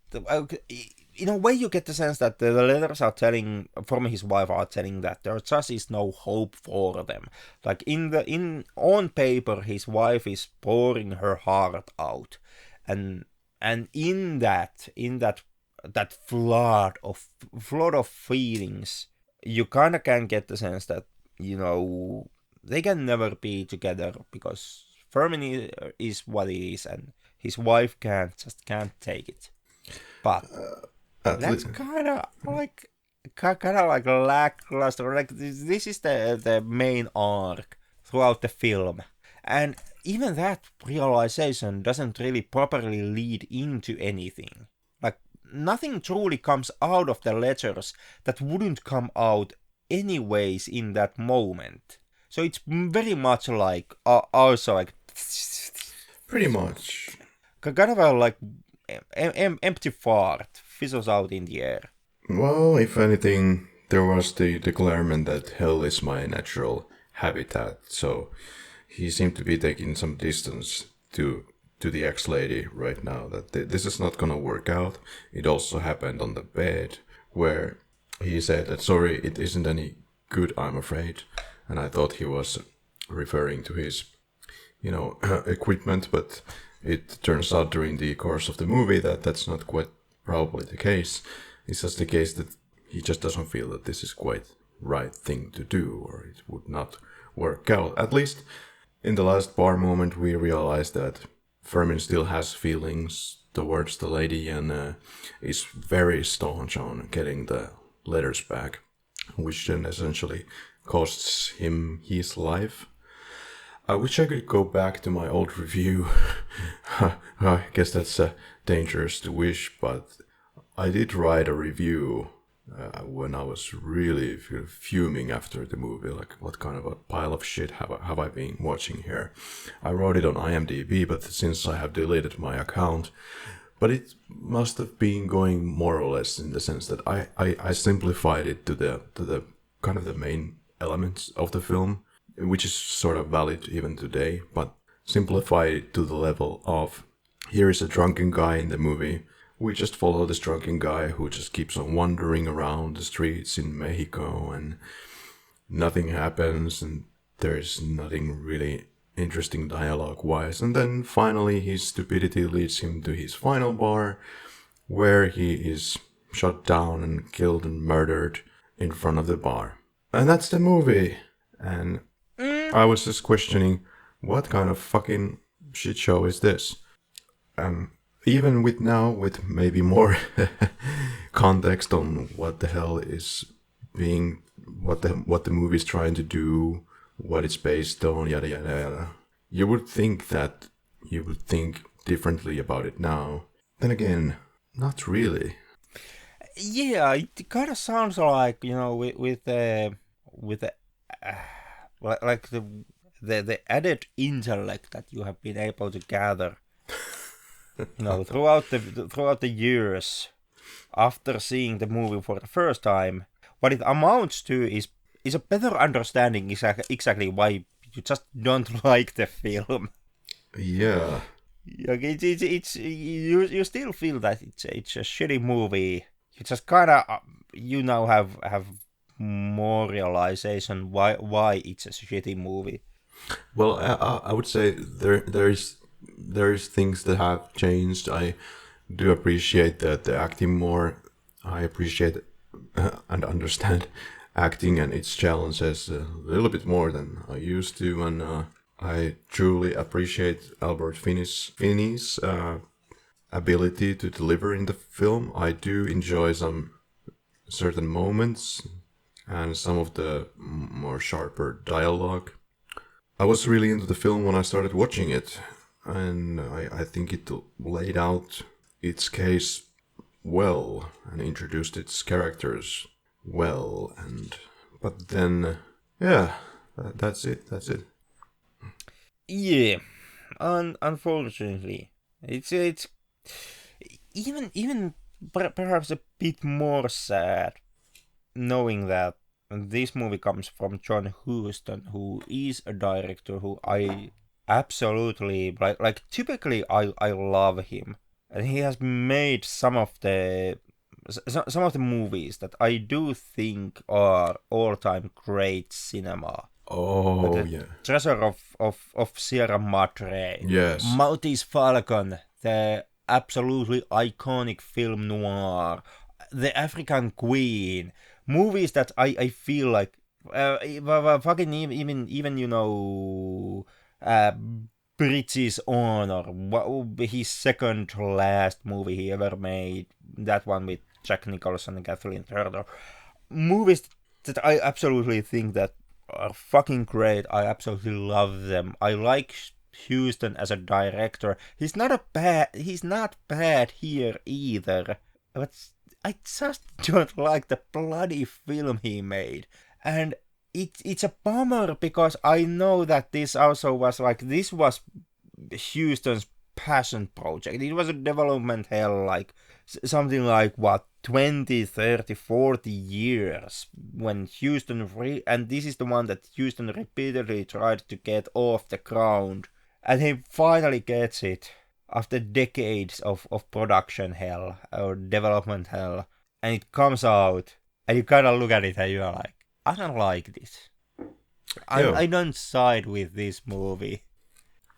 in a way you get the sense that the letters are telling, from his wife, are telling that there just is no hope for them. Like, on paper, his wife is pouring her heart out, and in that that flood of feelings, you kind of can get the sense that, they can never be together because Firmin is what he is, and his wife can't take it. But that's kind of like lackluster. Like this is the main arc throughout the film, and even that realization doesn't really properly lead into anything. Like nothing truly comes out of the ledgers that wouldn't come out anyways in that moment. So it's very much like also like Pretty much. kind of a like empty fart fizzles out in the air. Well, if anything, there was the declarement that hell is my natural habitat, so he seemed to be taking some distance to the ex-lady right now, that this is not gonna work out. It also happened on the bed, where he said that, sorry, it isn't any good, I'm afraid. And I thought he was referring to his, equipment, but it turns out during the course of the movie that that's not quite probably the case. It's just the case that he just doesn't feel that this is quite right thing to do, or it would not work out. At least in the last bar moment, we realized that Firmin still has feelings towards the lady and is very staunch on getting the letters back, which then essentially costs him his life. I wish I could go back to my old review. I guess that's dangerous to wish, but I did write a review when I was really fuming after the movie, like what kind of a pile of shit have I been watching here. I wrote it on IMDb, but since I have deleted my account, but it must have been going more or less in the sense that I simplified it to the kind of the main elements of the film, which is sort of valid even today, but simplified it to the level of, here is a drunken guy in the movie. We just follow this drunken guy who just keeps on wandering around the streets in Mexico and nothing happens and there's nothing really interesting dialogue-wise. And then finally his stupidity leads him to his final bar where he is shot down and killed and murdered in front of the bar. And that's the movie. And I was just questioning, what kind of fucking shit show is this? Even with maybe more context on what the hell is being, what the movie is trying to do, what it's based on, yada yada yada, you would think differently about it now. Then again, not really. Yeah, it kind of sounds like, with the like the added intellect that you have been able to gather, throughout the years after seeing the movie for the first time. What it amounts to is a better understanding exactly why you just don't like the film. Yeah. It's you still feel that it's a shitty movie. You just kind of now have more realization why it's a shitty movie. Well, I would say there is things that have changed. I do appreciate the acting more. I appreciate and understand acting and its challenges a little bit more than I used to, and I truly appreciate Albert Finney's ability to deliver in the film. I do enjoy some certain moments and some of the more sharper dialogue. I was really into the film when I started watching it, and I think it laid out its case well and introduced its characters well, but then that's it. Yeah, unfortunately, it's even perhaps a bit more sad knowing that this movie comes from John Huston, who is a director who I absolutely like. Typically, I love him, and he has made some of the movies that I do think are all-time great cinema. Oh, yeah. Treasure of Sierra Madre. Yes. Maltese Falcon. The absolutely iconic film noir. The African Queen. Movies that I feel like fucking even British Honor, his second to last movie he ever made, that one with Jack Nicholson and Kathleen Turner. Movies that I absolutely think that are fucking great. I absolutely love them. I like Huston as a director. He's not bad here either. But I just don't like the bloody film he made. And it's a bummer because I know that this also was this was Huston's passion project. It was a development hell, like something like 20, 30, 40 years when Huston and this is the one that Huston repeatedly tried to get off the ground, and he finally gets it after decades of production hell or development hell, and it comes out and you kind of look at it and you're like, I don't like this. I don't side with this movie.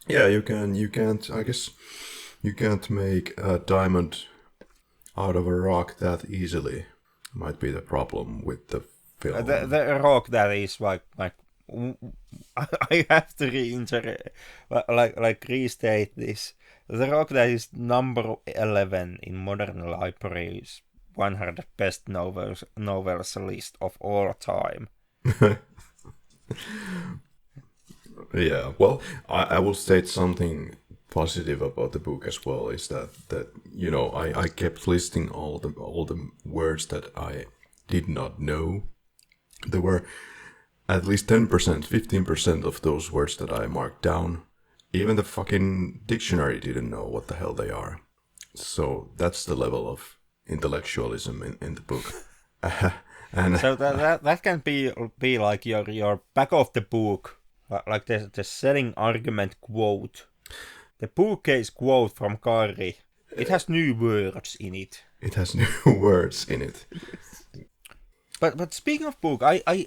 Yeah, you can't, I guess, you can't make a diamond out of a rock that easily. Might be the problem with the film. The rock that is like I have to restate this. The rock that is number 11 in Modern Library's 100 best novels list of all time. Yeah, well, I will state something positive about the book as well. Is that I kept listing all the words that I did not know. There were at least 10%, 15% of those words that I marked down. Even the fucking dictionary didn't know what the hell they are. So that's the level of intellectualism in the book. And so that can be like your back of the book, like the selling argument quote, the bookcase quote from Karri. It has new words in it. It has new words in it. But speaking of book, I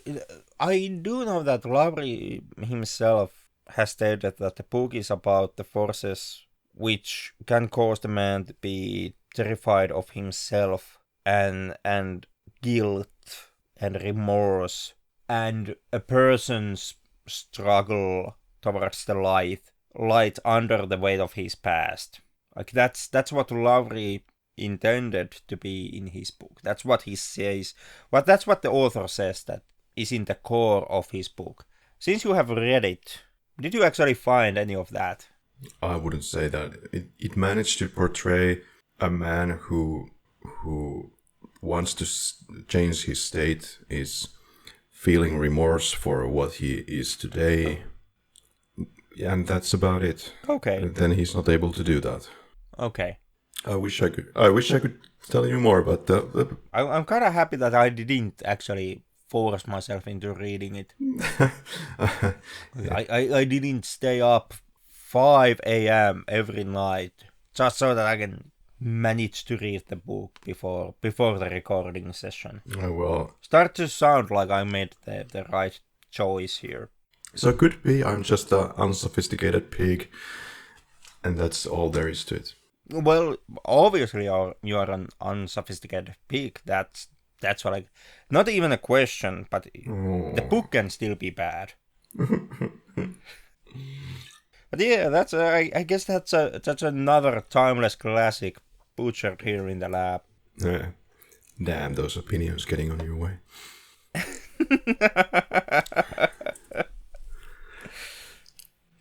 do know that Lauri himself has stated that the book is about the forces which can cause the man to be terrified of himself and guilt and remorse and a person's struggle towards the light under the weight of his past. Like that's what Lauri intended to be in his book. That's what he says. But that's what the author says that is in the core of his book. Since you have read it, did you actually find any of that? I wouldn't say that. It managed to portray a man who wants to change his state, is feeling remorse for what he is today, and that's about it. Okay. And then he's not able to do that. Okay. I wish I could tell you more, but I'm kind of happy that I didn't actually force myself into reading it. I didn't stay up 5 a.m. every night just so that I can manage to read the book before the recording session. Oh, well. Start to sound like I made the right choice here. So it could be I'm just an unsophisticated pig, and that's all there is to it. Well, obviously you are an unsophisticated pig. That's what I... Not even a question, but the book can still be bad. But yeah, that's I guess that's another timeless classic butchered here in the lab. Yeah. Damn, those opinions getting on your way.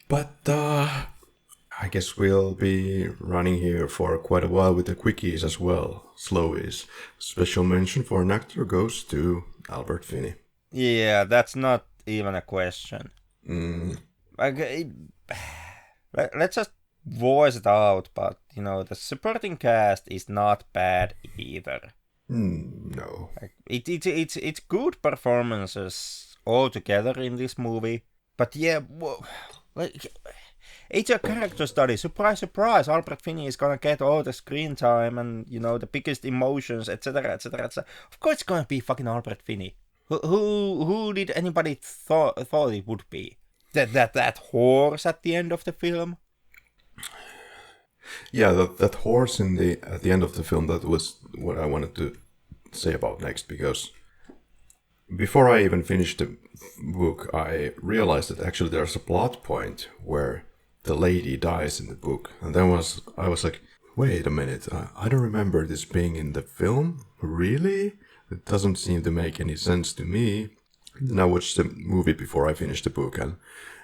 But I guess we'll be running here for quite a while with the quickies as well. Slowies. Special mention for an actor goes to Albert Finney. Yeah, that's not even a question. Let's just voice it out, but the supporting cast is not bad either. No. It's good performances altogether in this movie, but yeah, it's a character study. Surprise, surprise! Albert Finney is gonna get all the screen time and the biggest emotions, etc., etc., etc. Of course, it's gonna be fucking Albert Finney. Who did anybody thought it would be? That horse at the end of the film? Yeah, that horse at the end of the film, that was what I wanted to say about next, because before I even finished the book, I realized that actually there's a plot point where the lady dies in the book, and then I was like, wait a minute, I don't remember this being in the film, really? It doesn't seem to make any sense to me. Then I watched the movie before I finished the book, and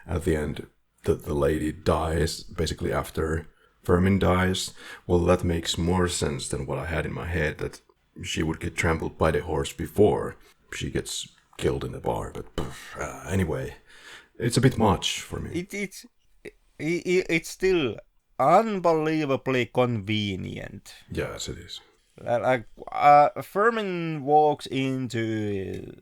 at the end, the lady dies basically after Firmin dies. Well, that makes more sense than what I had in my head, that she would get trampled by the horse before she gets killed in the bar. But anyway, it's a bit much for me. It's still unbelievably convenient. Yes, it is. Like Firmin walks into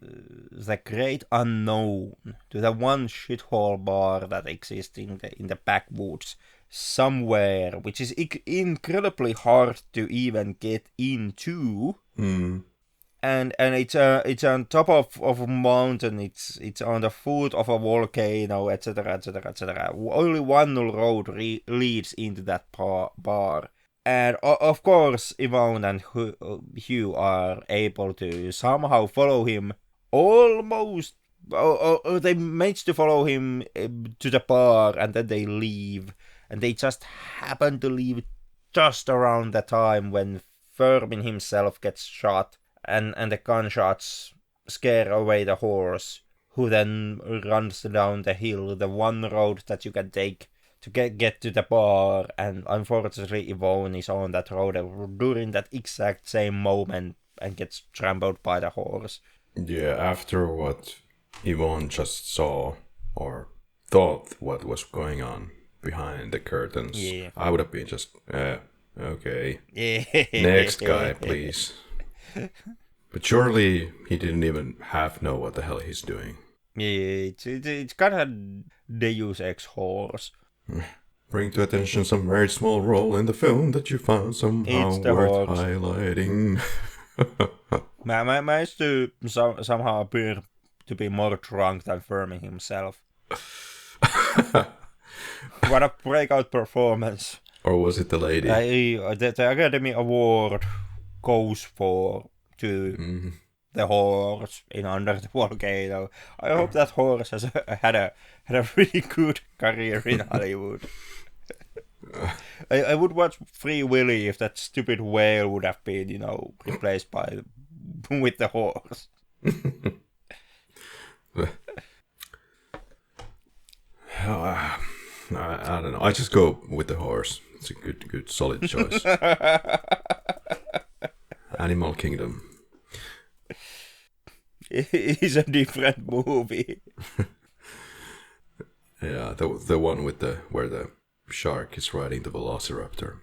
the great unknown, to the one shithole bar that exists in the backwoods somewhere, which is incredibly hard to even get into. Mm. And it's on top of a mountain. It's on the foot of a volcano, etc., etc., etc. Only one road leads into that bar. And of course, Yvonne and Hugh are able to somehow follow him almost. Or they manage to follow him to the bar, and then they leave. And they just happen to leave just around the time when Firmin himself gets shot, and the gunshots scare away the horse, who then runs down the hill, the one road that you can take to get to the bar, and unfortunately Yvonne is on that road during that exact same moment and gets trampled by the horse. Yeah, after what Yvonne just saw or thought what was going on behind the curtains, yeah. I would have been just, okay. Next guy, please. But surely he didn't even half know what the hell he's doing. Yeah, it's kind of Deus Ex horse. Bring to attention some very small role in the film that you found somehow worth highlighting. Managed to somehow appear to be more drunk than Firmin himself. What a breakout performance. Or was it the lady? The Academy Award goes to the horse in Under the Volcano. I hope that horse has had a really good career in Hollywood. I would watch Free Willy if that stupid whale would have been, replaced with the horse. I don't know. I just go with the horse. It's a good solid choice. Animal Kingdom. It's a different movie. Yeah, the one with where the shark is riding the velociraptor.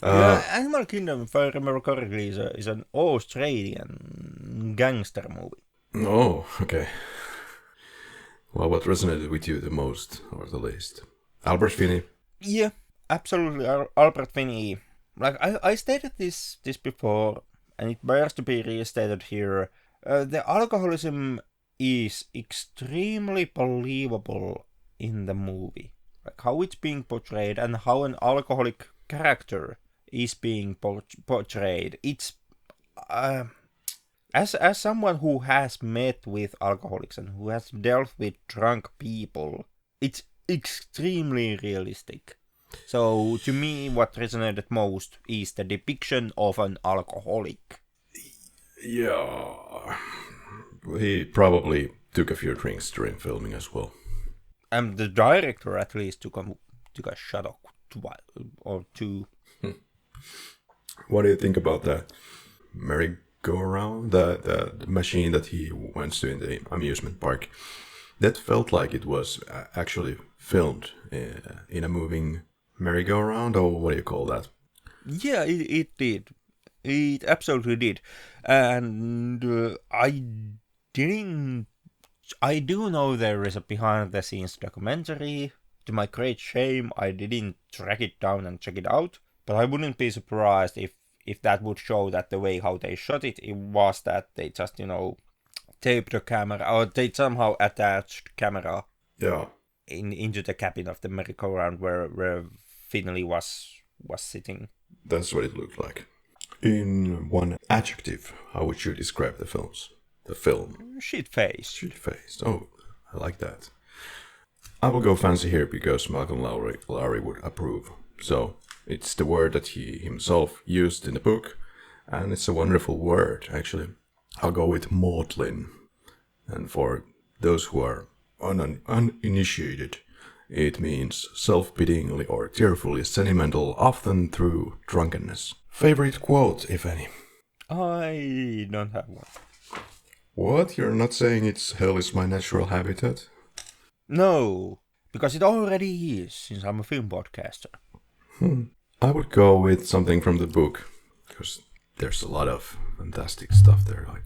Animal Kingdom, if I remember correctly, is an Australian gangster movie. Oh, okay. Well, what resonated with you the most or the least? Albert Finney? Yeah, absolutely. Albert Finney. Like, I stated this before, and it bears to be restated here. The alcoholism is extremely believable in the movie. Like, how it's being portrayed and how an alcoholic character is being portrayed. It's... As someone who has met with alcoholics and who has dealt with drunk people, it's extremely realistic. So, to me, what resonated most is the depiction of an alcoholic. Yeah. He probably took a few drinks during filming as well. And the director at least took a shot or two. What do you think about that merry-go-round, the machine that he went to in the amusement park? That felt like it was actually filmed in a moving merry-go-round, or what do you call that? Yeah, it did. It absolutely did. And I do know there is a behind-the-scenes documentary. To my great shame, I didn't track it down and check it out. But I wouldn't be surprised if that would show that the way how they shot it was that they just, taped the camera, or they somehow attached camera into the cabin of the merry-go-round where Finney was was sitting. That's what it looked like. In one adjective, how would you describe the films? The film? Shit-faced. Shit-faced. Oh, I like that. I will go fancy here because Malcolm Lowry would approve. So, it's the word that he himself used in the book, and it's a wonderful word, actually. I'll go with maudlin. And for those who are uninitiated, it means self-pityingly or tearfully sentimental, often through drunkenness. Favorite quote, if any? I don't have one. What? You're not saying it's hell is my natural habitat? No, because it already is, since I'm a film podcaster. I would go with something from the book, because there's a lot of fantastic stuff there. Like,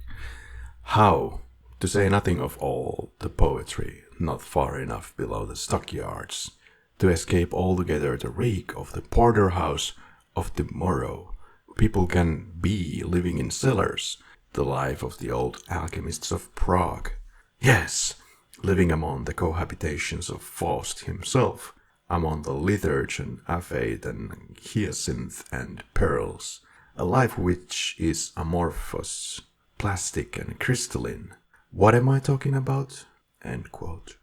how, to say nothing of all the poetry, not far enough below the stockyards, to escape altogether the reek of the porterhouse of tomorrow. People can be living in cellars, the life of the old alchemists of Prague. Yes, living among the cohabitations of Faust himself, among the litharge and aphade and hyacinth and pearls, a life which is amorphous, plastic and crystalline. What am I talking about? End quote.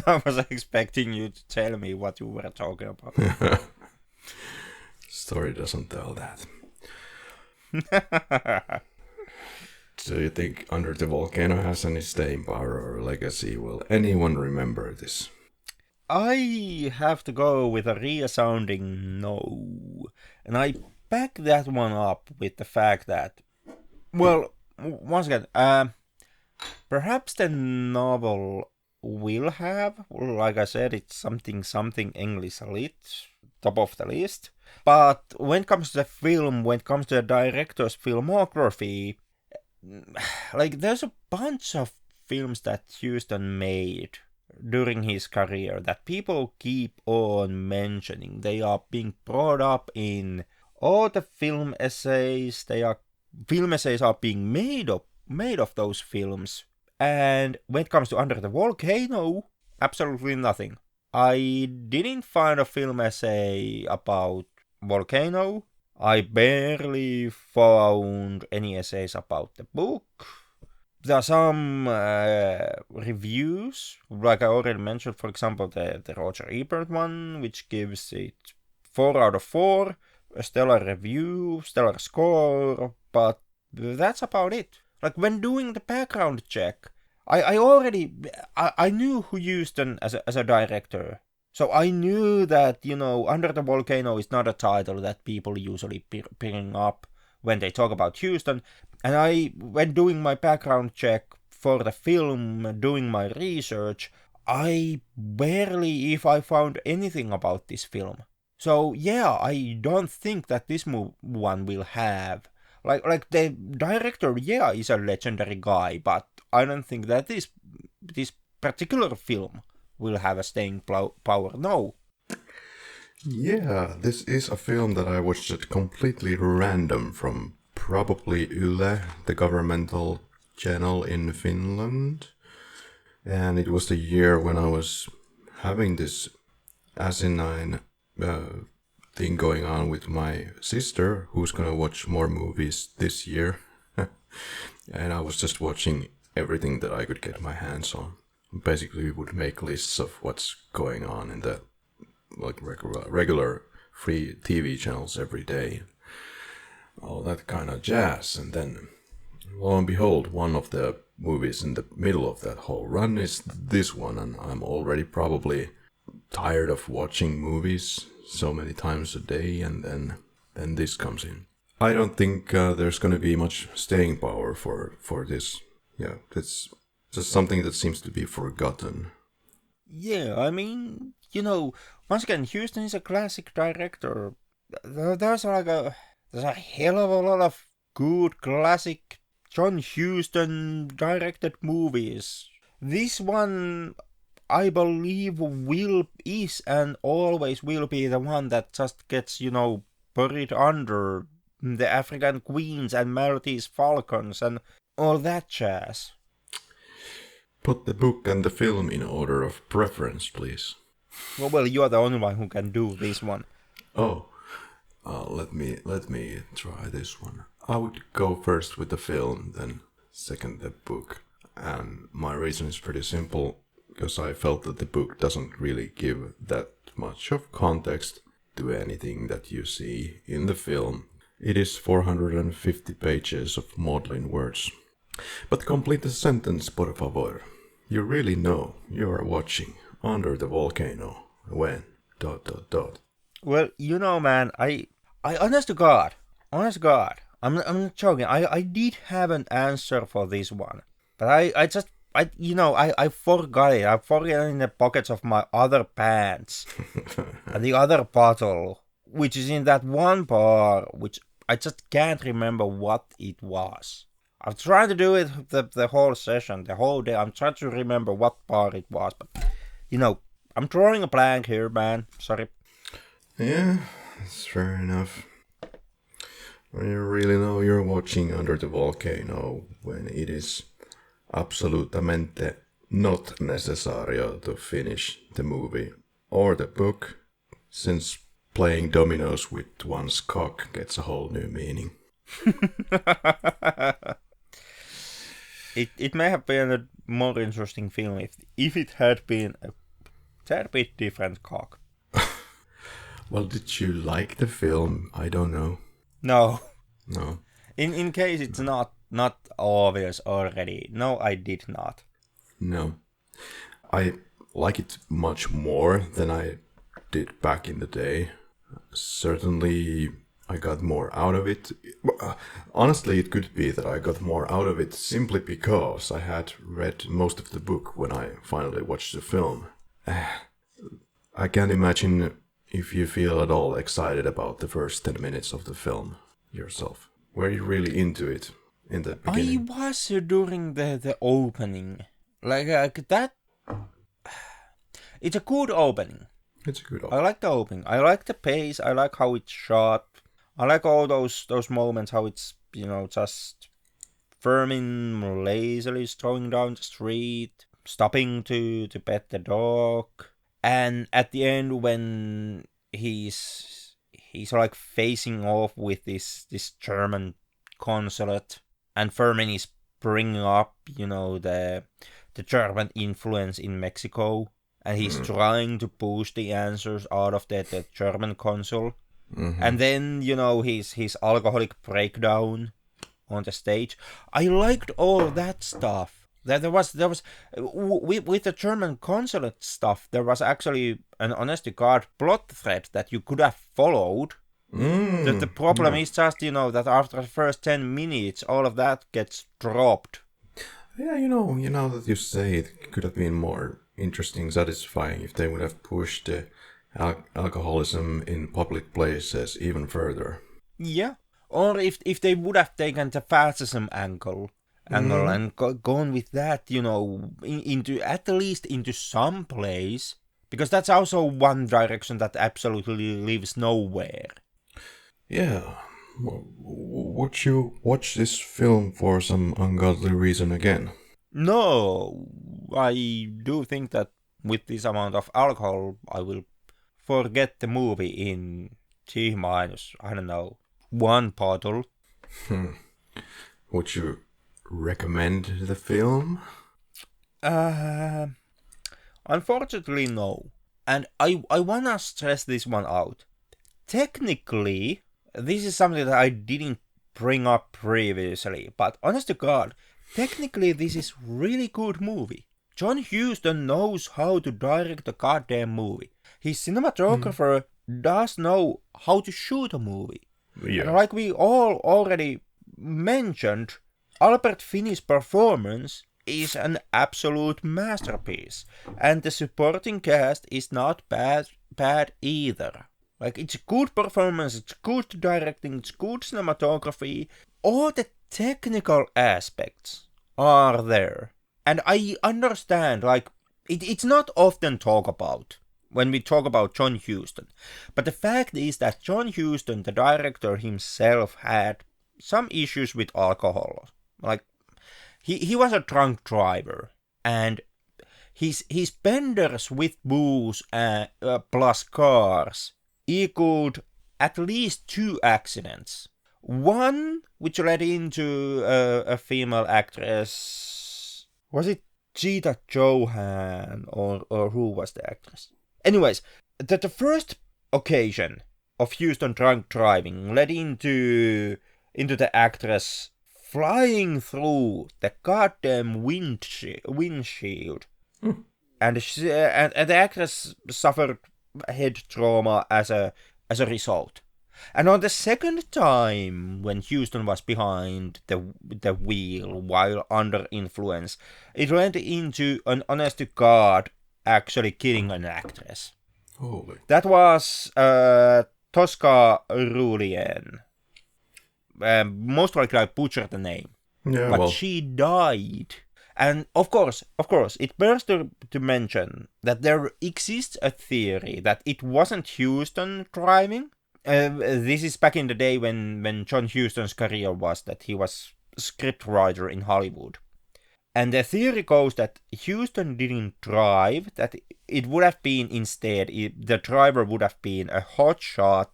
I was expecting you to tell me what you were talking about. Story doesn't tell that. Do you think Under the Volcano has any staying power or legacy? Will anyone remember this? I have to go with a resounding no. And I back that one up with the fact that, well, once again, perhaps the novel will have, like I said, it's something English lit, top of the list. But when it comes to the film, when it comes to the director's filmography, like there's a bunch of films that Huston made during his career that people keep on mentioning. They are being brought up in all the film essays. Film essays are being made of those films. And when it comes to Under the Volcano, absolutely nothing. I didn't find a film essay about Volcano. I barely found any essays about the book. There are some reviews, like I already mentioned, for example, the Roger Ebert one, which gives it 4 out of 4, a stellar review, stellar score, but that's about it. Like, when doing the background check, I knew who Huston as a director. So I knew that, Under the Volcano is not a title that people usually bring up when they talk about Huston. And when doing my background check for the film, doing my research, I barely if I found anything about this film. So yeah, I don't think that this one will have. Like the director, yeah, is a legendary guy, but I don't think that this particular film will have a staying power. No. Yeah, this is a film that I watched completely random from probably Yle, the governmental channel in Finland. And it was the year when I was having this asinine thing going on with my sister, who's gonna watch more movies this year. And I was just watching everything that I could get my hands on. Basically, we would make lists of what's going on in the regular free TV channels every day. All that kind of jazz. And then, lo and behold, one of the movies in the middle of that whole run is this one. And I'm already probably tired of watching movies so many times a day. And then this comes in. I don't think there's going to be much staying power for this. Yeah, it's just something that seems to be forgotten. Yeah, I mean, once again, Huston is a classic director. There's a hell of a lot of good classic John Huston directed movies. This one, I believe, is and always will be the one that just gets, buried under the African Queens and Maltese Falcons and all that jazz. Put the book and the film in order of preference, please. Well, you are the only one who can do this one. Oh, Let me try this one. I would go first with the film, then second the book. And my reason is pretty simple, because I felt that the book doesn't really give that much of context to anything that you see in the film. It is 450 pages of maudlin words. But complete the sentence, por favor. You really know you are watching Under the Volcano when ... Well, you know, man, I honest to God, I'm not joking. I did have an answer for this one, but I forgot it. I forgot it in the pockets of my other pants, and the other bottle, which is in that one bar, which I just can't remember what it was. I've tried to do it the whole session, the whole day. I'm trying to remember what bar it was, but I'm drawing a blank here, man. Sorry. Yeah, that's fair enough. When you really know you're watching Under the Volcano, when it is absolutamente not necesario to finish the movie or the book, since playing dominoes with one's cock gets a whole new meaning. It may have been a more interesting film if it had been a tad bit different cock. Well, did you like the film? I don't know. No. No. In case it's not obvious already, no, I did not. No. I like it much more than I did back in the day. Certainly, I got more out of it. Honestly, it could be that I got more out of it simply because I had read most of the book when I finally watched the film. I can't imagine if you feel at all excited about the first 10 minutes of the film yourself. Were you really into it in the beginning? I was during the opening. Like that. It's a good opening. It's a good I like the opening. I like the pace. I like how it's shot. I like all those moments how it's, just Firmin lazily strolling down the street, stopping to pet the dog. And at the end when he's like facing off with this German consulate, and Firmin is bringing up, the German influence in Mexico, and he's trying to push the answers out of the German consul. Mm-hmm. And then, his alcoholic breakdown on the stage. I liked all that stuff. There was with the German consulate stuff, there was actually an honest to God plot thread that you could have followed. The problem is just, that after the first 10 minutes, all of that gets dropped. Yeah, now that you say it could have been more interesting, satisfying if they would have pushed the alcoholism in public places even further. Yeah, or if they would have taken the fascism angle and gone with that, into at least into some place, because that's also one direction that absolutely leaves nowhere. Yeah. Would you watch this film for some ungodly reason again? No, I do think that with this amount of alcohol, I will forget the movie in T minus, I don't know, 1 bottle. Would you recommend the film? Unfortunately, no. And I wanna stress this one out. Technically, this is something that I didn't bring up previously, but honest to God, technically this is really good movie. John Huston knows how to direct a goddamn movie. His cinematographer does know how to shoot a movie. Yeah. And like we all already mentioned, Albert Finney's performance is an absolute masterpiece. And the supporting cast is not bad either. Like, it's a good performance, it's good directing, it's good cinematography. All the technical aspects are there. And I understand, like, it's not often talked about when we talk about John Huston. But the fact is that John Huston, the director himself, had some issues with alcohol. Like, he was a drunk driver. And his benders with booze plus cars equaled at least 2 accidents. One which led into a female actress. Was it Cheetah Johan or who was the actress? Anyways, the first occasion of Huston drunk driving led into the actress flying through the goddamn windshield. And the actress suffered head trauma as a result. And on the second time, when Huston was behind the wheel while under influence, it went into an honest to God actually killing an actress. Holy. That was Tosca Rulien. Most likely I butchered the name. Yeah, But well, she died. And of course, it bears to mention that there exists a theory that it wasn't Huston driving. This is back in the day when John Huston's career was that he was scriptwriter in Hollywood. And the theory goes that Huston didn't drive, that it would have been instead, the driver would have been a hotshot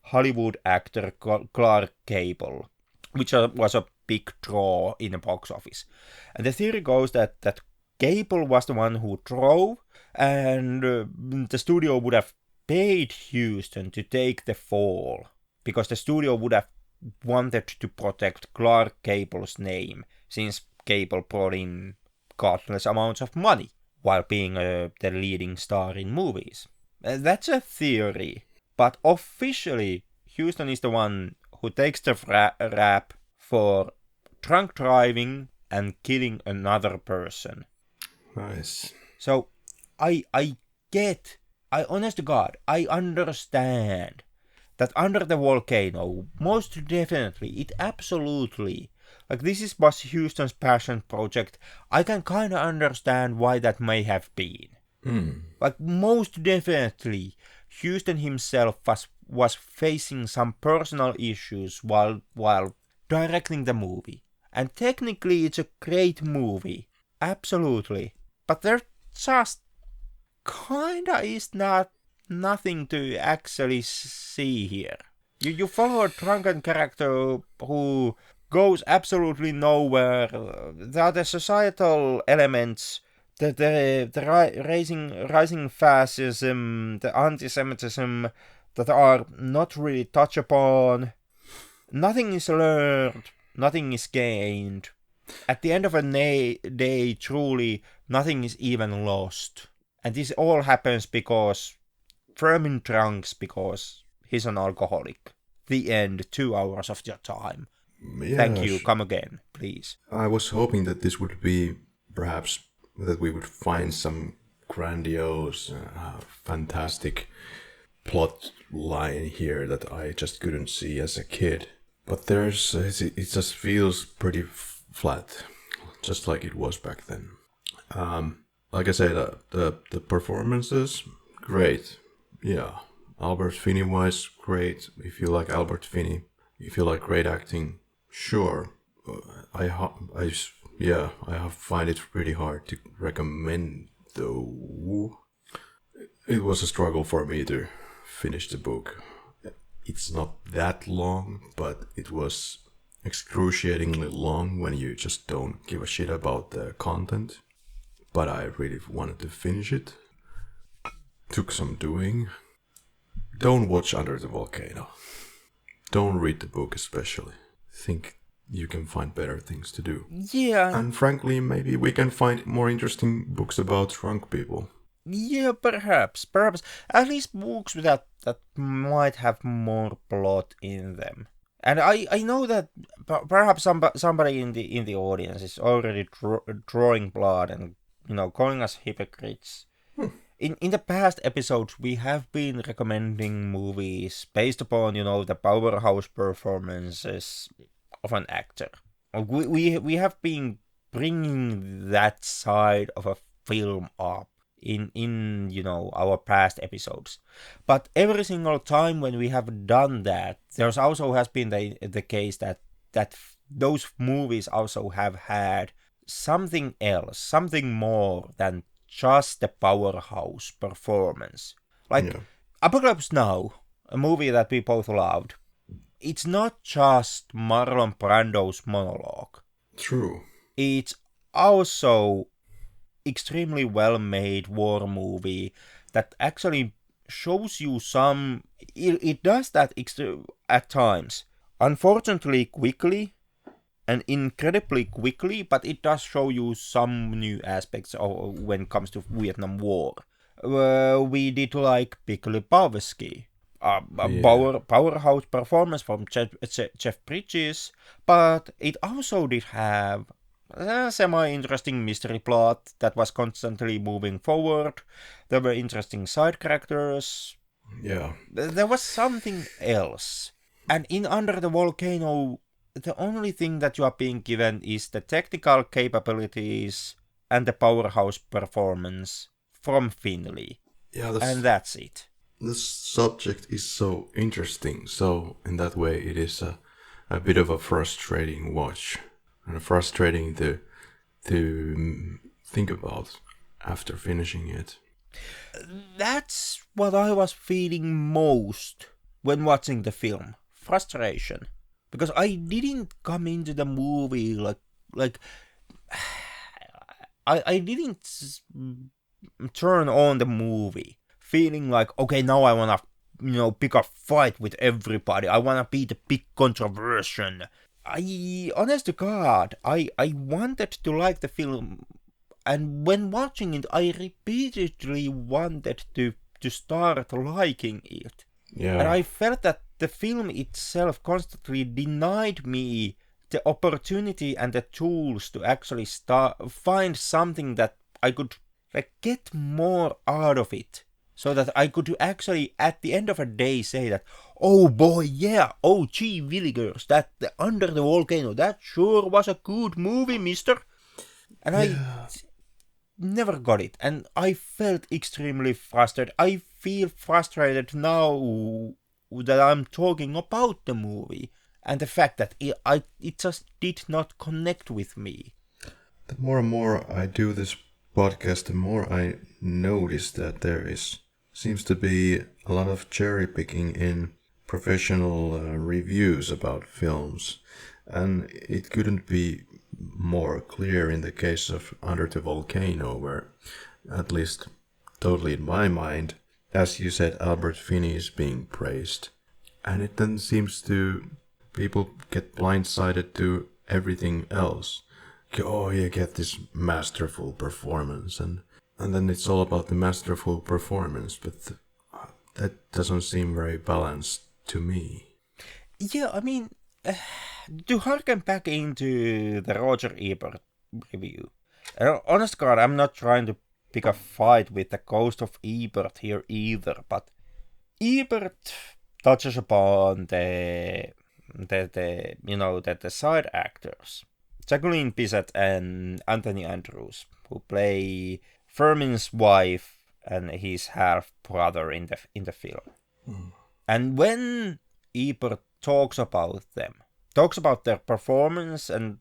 Hollywood actor Clark Gable, which was a big draw in the box office. And the theory goes that Gable was the one who drove, and the studio would have paid Huston to take the fall, because the studio would have wanted to protect Clark Gable's name, since Gable brought in countless amounts of money while being the leading star in movies. That's a theory, but officially Huston is the one who takes the rap for drunk driving and killing another person. nice. So I honest to God, I understand that Under the Volcano, most definitely, it absolutely, like this was Huston's passion project. I can kind of understand why that may have been. Like most definitely, Huston himself was facing some personal issues while directing the movie. And technically it's a great movie, absolutely. But there just kinda is nothing to actually see here. You follow a drunken character who goes absolutely nowhere. There are the societal elements, the rising fascism, the anti-Semitism that are not really touched upon. Nothing is learned, nothing is gained. At the end of a day, truly, nothing is even lost. And this all happens because Firmin drunks because he's an alcoholic. The end, 2 hours of your time. Yeah, Thank you, come again, please. I was hoping that this would be perhaps that we would find some grandiose, fantastic plot line here that I just couldn't see as a kid. But it just feels pretty flat, just like it was back then. Like I said, the performances, great. Yeah, Albert Finney was great. If you like Albert Finney, if you like great acting, sure. I find it pretty hard to recommend, though. It was a struggle for me to finish the book. It's not that long, but it was excruciatingly long when you just don't give a shit about the content. But I really wanted to finish it. Took some doing. Don't watch Under the Volcano. Don't read the book especially. Think you can find better things to do. Yeah. And frankly, maybe we can find more interesting books about drunk people. Yeah, perhaps. At least books that might have more plot in them. And I know that perhaps somebody in the audience is already drawing blood and calling us hypocrites. In the past episodes, we have been recommending movies based upon the powerhouse performances of an actor. We have been bringing that side of a film up in our past episodes. But every single time when we have done that, there's also has been the case that those movies also have had something else, something more than just the powerhouse performance. Like Apocalypse Now, a movie that we both loved. It's not just Marlon Brando's monologue. True. It's also extremely well-made war movie that actually shows you some... It does that at times. Unfortunately quickly, and incredibly quickly, but it does show you some new aspects when it comes to Vietnam War. We did like Big Lebowski, powerhouse performance from Jeff Bridges, but it also did have a semi-interesting mystery plot that was constantly moving forward. There were interesting side characters. Yeah. There was something else. And in Under the Volcano, the only thing that you are being given is the technical capabilities and the powerhouse performance from Finney. Yeah, and that's it. The subject is so interesting, so in that way it is a bit of a frustrating watch, and frustrating to think about after finishing it. That's what I was feeling most when watching the film. Frustration. Because I didn't come into the movie like I didn't turn on the movie feeling like, okay, now I wanna, pick a fight with everybody. I wanna be the big controversial. Honest to God, I wanted to like the film, and when watching it, I repeatedly wanted to start liking it. Yeah. And I felt that the film itself constantly denied me the opportunity and the tools to actually find something that I could get more out of it. So that I could actually, at the end of a day, say that, oh boy, yeah, oh gee, Willigers, that Under the Volcano, that sure was a good movie, mister. And I never got it, and I felt extremely frustrated. I feel frustrated now that I'm talking about the movie, and the fact that it just did not connect with me. The more and more I do this podcast, the more I notice that there seems to be a lot of cherry picking in professional reviews about films, and it couldn't be more clear in the case of Under the Volcano, where, at least totally in my mind, as you said, Albert Finney is being praised, and it then seems to people get blindsided to everything else. Oh, you get this masterful performance, and then it's all about the masterful performance, but that doesn't seem very balanced to me. Yeah, I mean, to harken back into the Roger Ebert review, honest God, I'm not trying to pick a fight with the ghost of Ebert here either, but Ebert touches upon the side actors, Jacqueline Bisset and Anthony Andrews, who play Firmin's wife and his half brother in the film. And when Ebert talks about their performance, and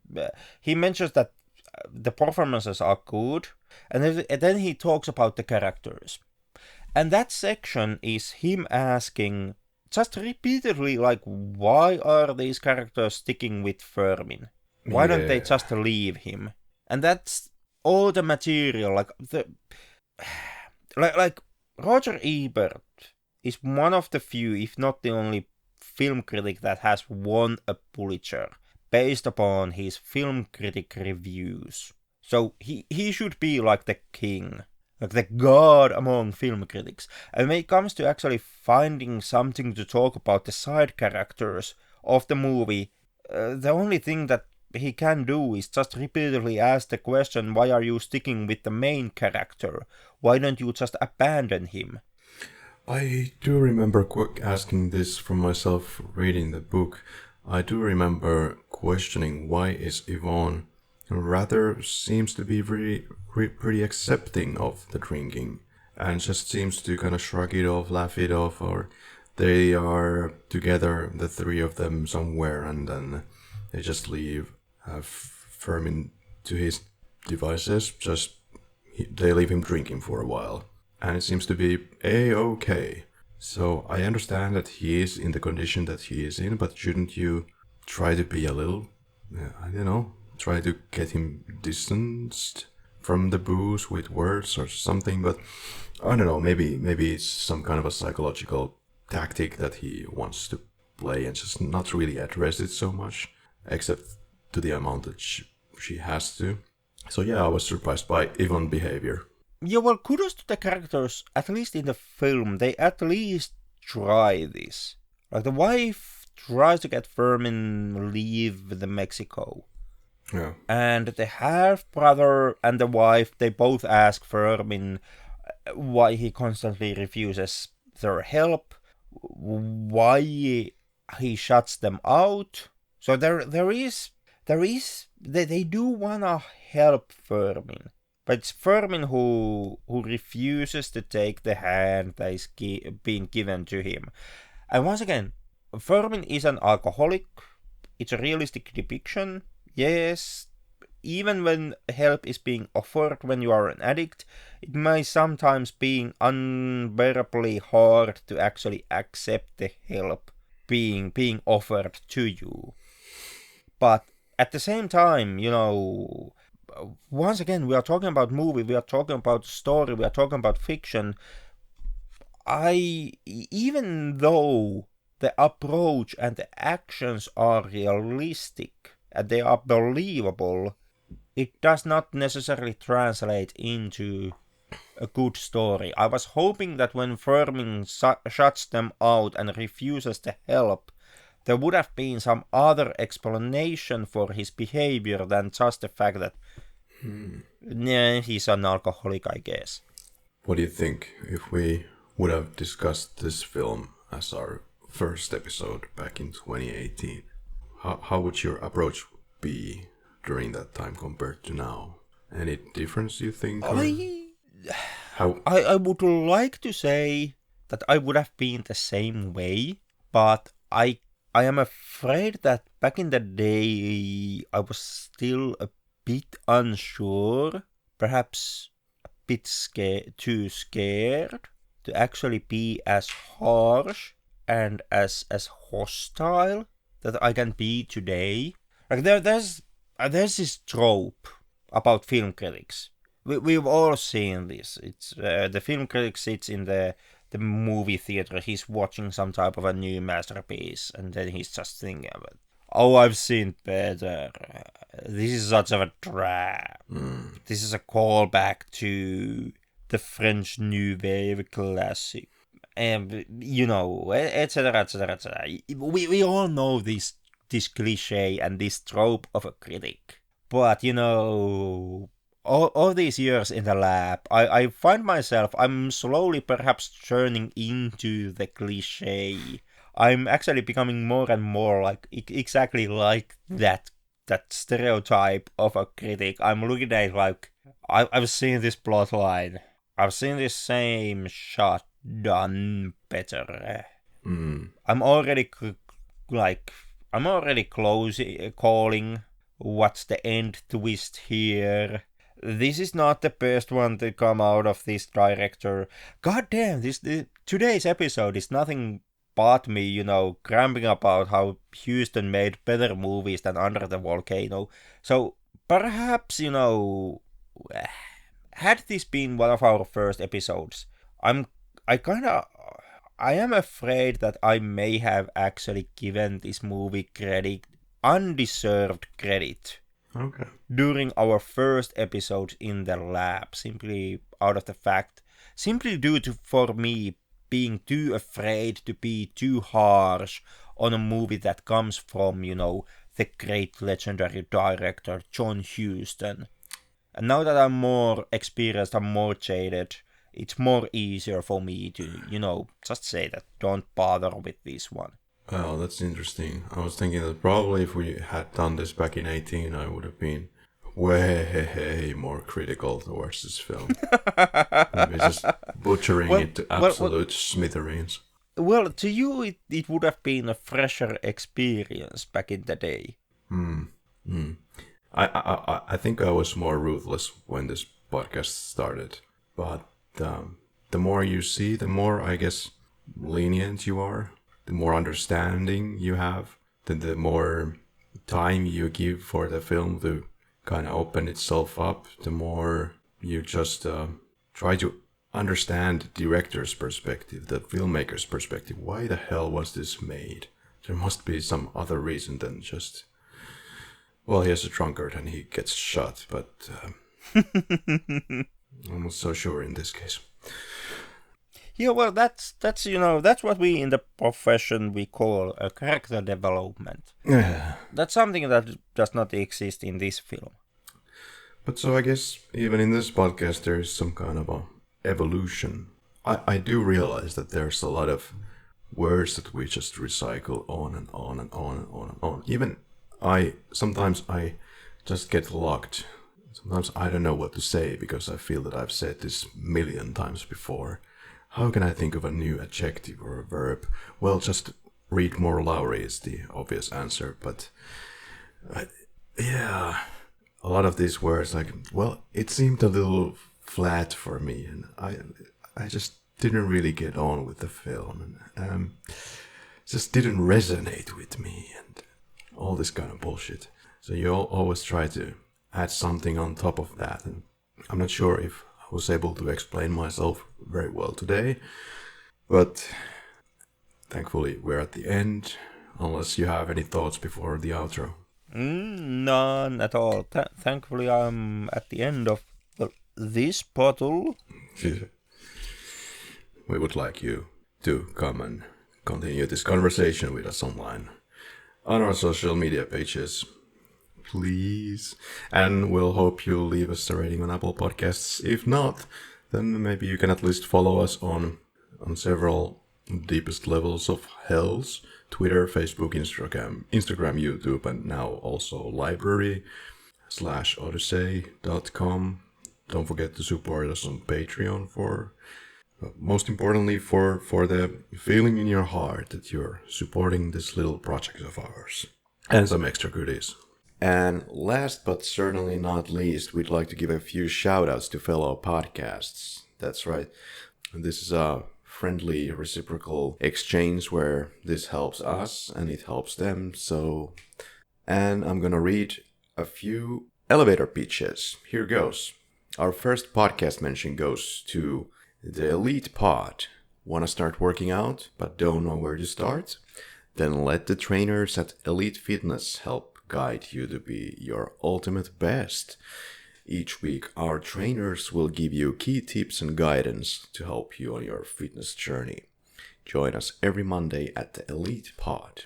he mentions that the performances are good, and then he talks about the characters. And that section is him asking just repeatedly, why are these characters sticking with Firmin? Why don't they just leave him? And that's all the material, Roger Ebert is one of the few, if not the only, film critic that has won a Pulitzer based upon his film critic reviews. So he should be like the king, like the god among film critics. And when it comes to actually finding something to talk about the side characters of the movie, the only thing that he can do is just repeatedly ask the question, why are you sticking with the main character? Why don't you just abandon him? I do remember asking this from myself reading the book. I do remember questioning why is Yvonne rather seems to be pretty accepting of the drinking, and just seems to kind of shrug it off, laugh it off, or they are together, the three of them, somewhere, and then they just leave Firmin to his devices, they leave him drinking for a while. And it seems to be a-okay. So I understand that he is in the condition that he is in, but shouldn't you try to be a little, I don't know, try to get him distanced from the booze with words or something? But I don't know, maybe it's some kind of a psychological tactic that he wants to play and just not really address it so much, except to the amount that she has to. So yeah, I was surprised by Yvonne's behavior. Yeah, well, kudos to the characters, at least in the film, they at least try this. Like, the wife tries to get Firmin leave the Mexico. Yeah. And the half-brother and the wife, they both ask Firmin why he constantly refuses their help, why he shuts them out. So they do wanna help Firmin. But it's Firmin who refuses to take the hand that is being given to him. And once again, Firmin is an alcoholic. It's a realistic depiction. Yes, even when help is being offered when you are an addict, it may sometimes be unbearably hard to actually accept the help being offered to you. But at the same time, once again, we are talking about movie, we are talking about story, we are talking about fiction. Even though the approach and the actions are realistic and they are believable, it does not necessarily translate into a good story. I was hoping that when Firmin shuts them out and refuses the help, there would have been some other explanation for his behavior than just the fact that he's an alcoholic, I guess. What do you think if we would have discussed this film as our first episode back in 2018? How would your approach be during that time compared to now? Any difference, you think? I would like to say that I would have been the same way, but I am afraid that back in the day I was still a bit unsure, perhaps a bit too scared to actually be as harsh and as hostile that I can be today. Like there's this trope about film critics. We've all seen this. It's the film critic sits in the movie theater. He's watching some type of a new masterpiece, and then he's just thinking about, oh, I've seen better. This is such of a trap. This is a callback to the French New Wave classic, and etc., etc., etc. We all know this cliche and this trope of a critic, but all these years in the lab, I find myself, I'm slowly perhaps turning into the cliche. I'm actually becoming more and more like exactly like that stereotype of a critic. I'm looking at it like, I've seen this plot line. I've seen this same shot done better. I'm already calling what's the end twist here. This is not the best one to come out of this director. God damn, today's episode is nothing but me, cramping about how Huston made better movies than Under the Volcano. So perhaps, had this been one of our first episodes, I am afraid that I may have actually given this movie undeserved credit. Okay. During our first episode in the lab, simply due to, for me, being too afraid to be too harsh on a movie that comes from, the great legendary director John Huston. And now that I'm more experienced, I'm more jaded, it's more easier for me to, just say that don't bother with this one. Well, that's interesting. I was thinking that probably if we had done this back in 18, I would have been way more critical towards this film. Maybe just butchering it to absolute smithereens. Well, to you, it would have been a fresher experience back in the day. I think I was more ruthless when this podcast started. But the more you see, the more, I guess, lenient you are, the more understanding you have, then the more time you give for the film to kind of open itself up, the more you just try to understand the director's perspective, the filmmaker's perspective. Why the hell was this made? There must be some other reason than just, well, he has a drunkard and he gets shot, but I'm not so sure in this case. Yeah, well, that's that's what we in the profession we call a character development. That's something that does not exist in this film. But so I guess even in this podcast there is some kind of a evolution. I do realize that there's a lot of words that we just recycle on and on and on and on and on. Even sometimes I just get locked. Sometimes I don't know what to say because I feel that I've said this 1,000,000 times before. How can I think of a new adjective or a verb? Well, just read more Lowry is the obvious answer. But yeah, a lot of these words, like, well, it seemed a little flat for me, and I just didn't really get on with the film, and just didn't resonate with me, and all this kind of bullshit. So you always try to add something on top of that, and I'm not sure if I was able to explain myself very well today, but thankfully we're at the end, unless you have any thoughts before the outro. None at all. Thankfully I'm at the end of this bottle. We would like you to come and continue this conversation with us online on our social media pages, please. And we'll hope you'll leave us a rating on Apple Podcasts. If not, then maybe you can at least follow us on several deepest levels of hells: Twitter, Facebook, Instagram, YouTube, and now also library/odyssey.com. Don't forget to support us on Patreon for, most importantly, for the feeling in your heart that you're supporting this little project of ours. And some extra goodies. And last but certainly not least, we'd like to give a few shout-outs to fellow podcasts. That's right. This is a friendly reciprocal exchange where this helps us and it helps them. And I'm gonna read a few elevator pitches. Here goes. Our first podcast mention goes to the Elite Pod. Want to start working out but don't know where to start? Then let the trainers at Elite Fitness help guide you to be your ultimate best. Each week, our trainers will give you key tips and guidance to help you on your fitness journey. Join us every Monday at the Elite Pod.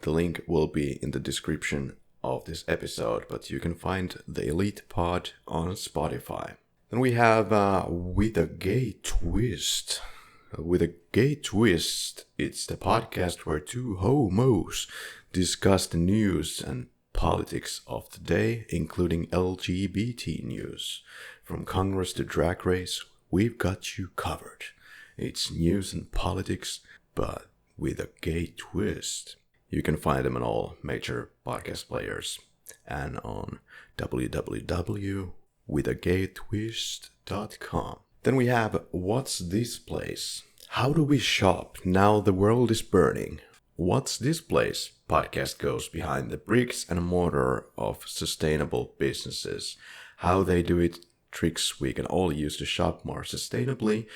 The link will be in the description of this episode, but you can find the Elite Pod on Spotify. Then we have With a Gay Twist. With a Gay Twist, it's the podcast where two homos discuss the news and politics of the day, including LGBT news. From Congress to Drag Race, we've got you covered. It's news and politics, but with a gay twist. You can find them on all major podcast players and on www.withagaytwist.com. Then we have What's This Place? How do we shop now the world is burning? What's This Place? Podcast goes behind the bricks and mortar of sustainable businesses. How they do it, tricks we can all use to shop more sustainably.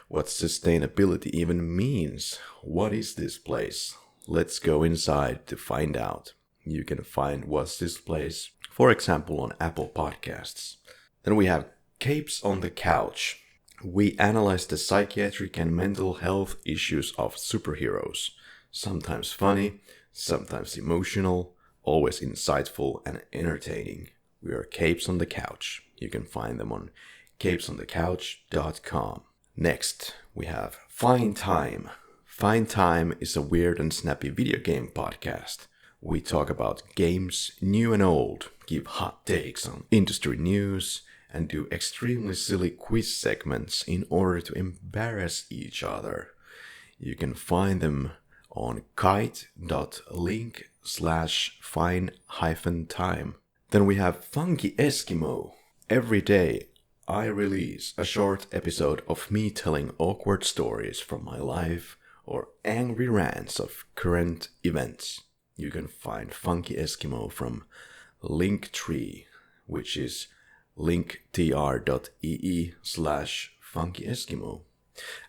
What sustainability even means. What is this place? Let's go inside to find out. You can find What's This Place, for example, on Apple Podcasts. Then we have Capes on the Couch. We analyze the psychiatric and mental health issues of superheroes. Sometimes funny, sometimes emotional, always insightful and entertaining. We are Capes on the Couch. You can find them on capesonthecouch.com. Next, we have Fine Time. Fine Time is a weird and snappy video game podcast. We talk about games, new and old, give hot takes on industry news, and do extremely silly quiz segments in order to embarrass each other. You can find them on kite.link/fine-time. Then we have Funky Eskimo. Every day I release a short episode of me telling awkward stories from my life or angry rants of current events. You can find Funky Eskimo from Linktree, which is linktr.ee/funkyeskimo.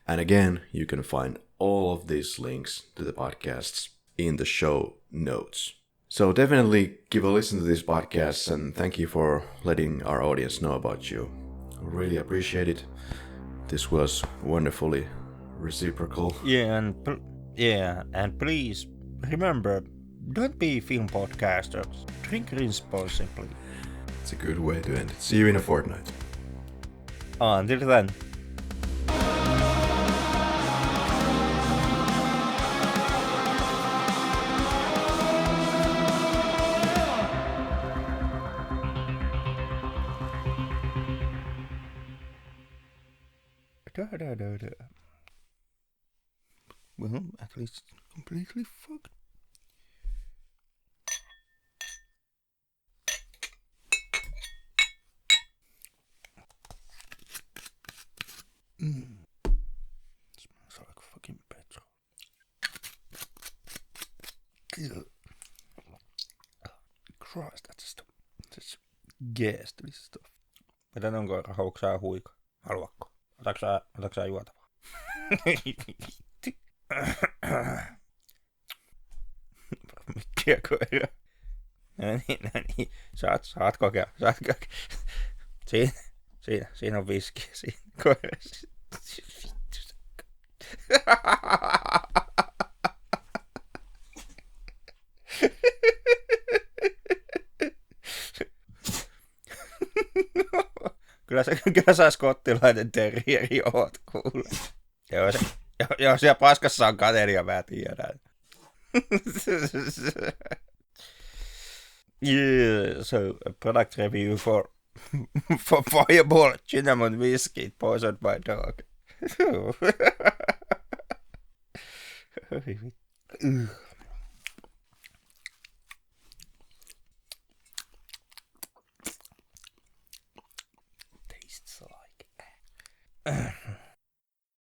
And again, you can find all of these links to the podcasts in the show notes. So definitely give a listen to these podcasts, and thank you for letting our audience know about you. Really appreciate it. This was wonderfully reciprocal. And please remember, don't be film podcasters. Drink responsibly. It's a good way to end it. See you in a fortnight. Until then. Well, at least completely fucked. Smells like fucking petrol. Ew. Christ, that's ghastly stuff. Miten onko, haluatko sä huika? Haluatko? Otatko sä juotavaa? Mikkiä koira. No niin. Saat kokea. Siinä on viski. Siinä koirassa. Kyllä sä skottilainen terrieri oot, kuule. Joo, siellä paskassa on kateria, mä tiedän. Yeah, so a product review for Fireball Cinnamon Whiskey poisoned by dog. Tastes like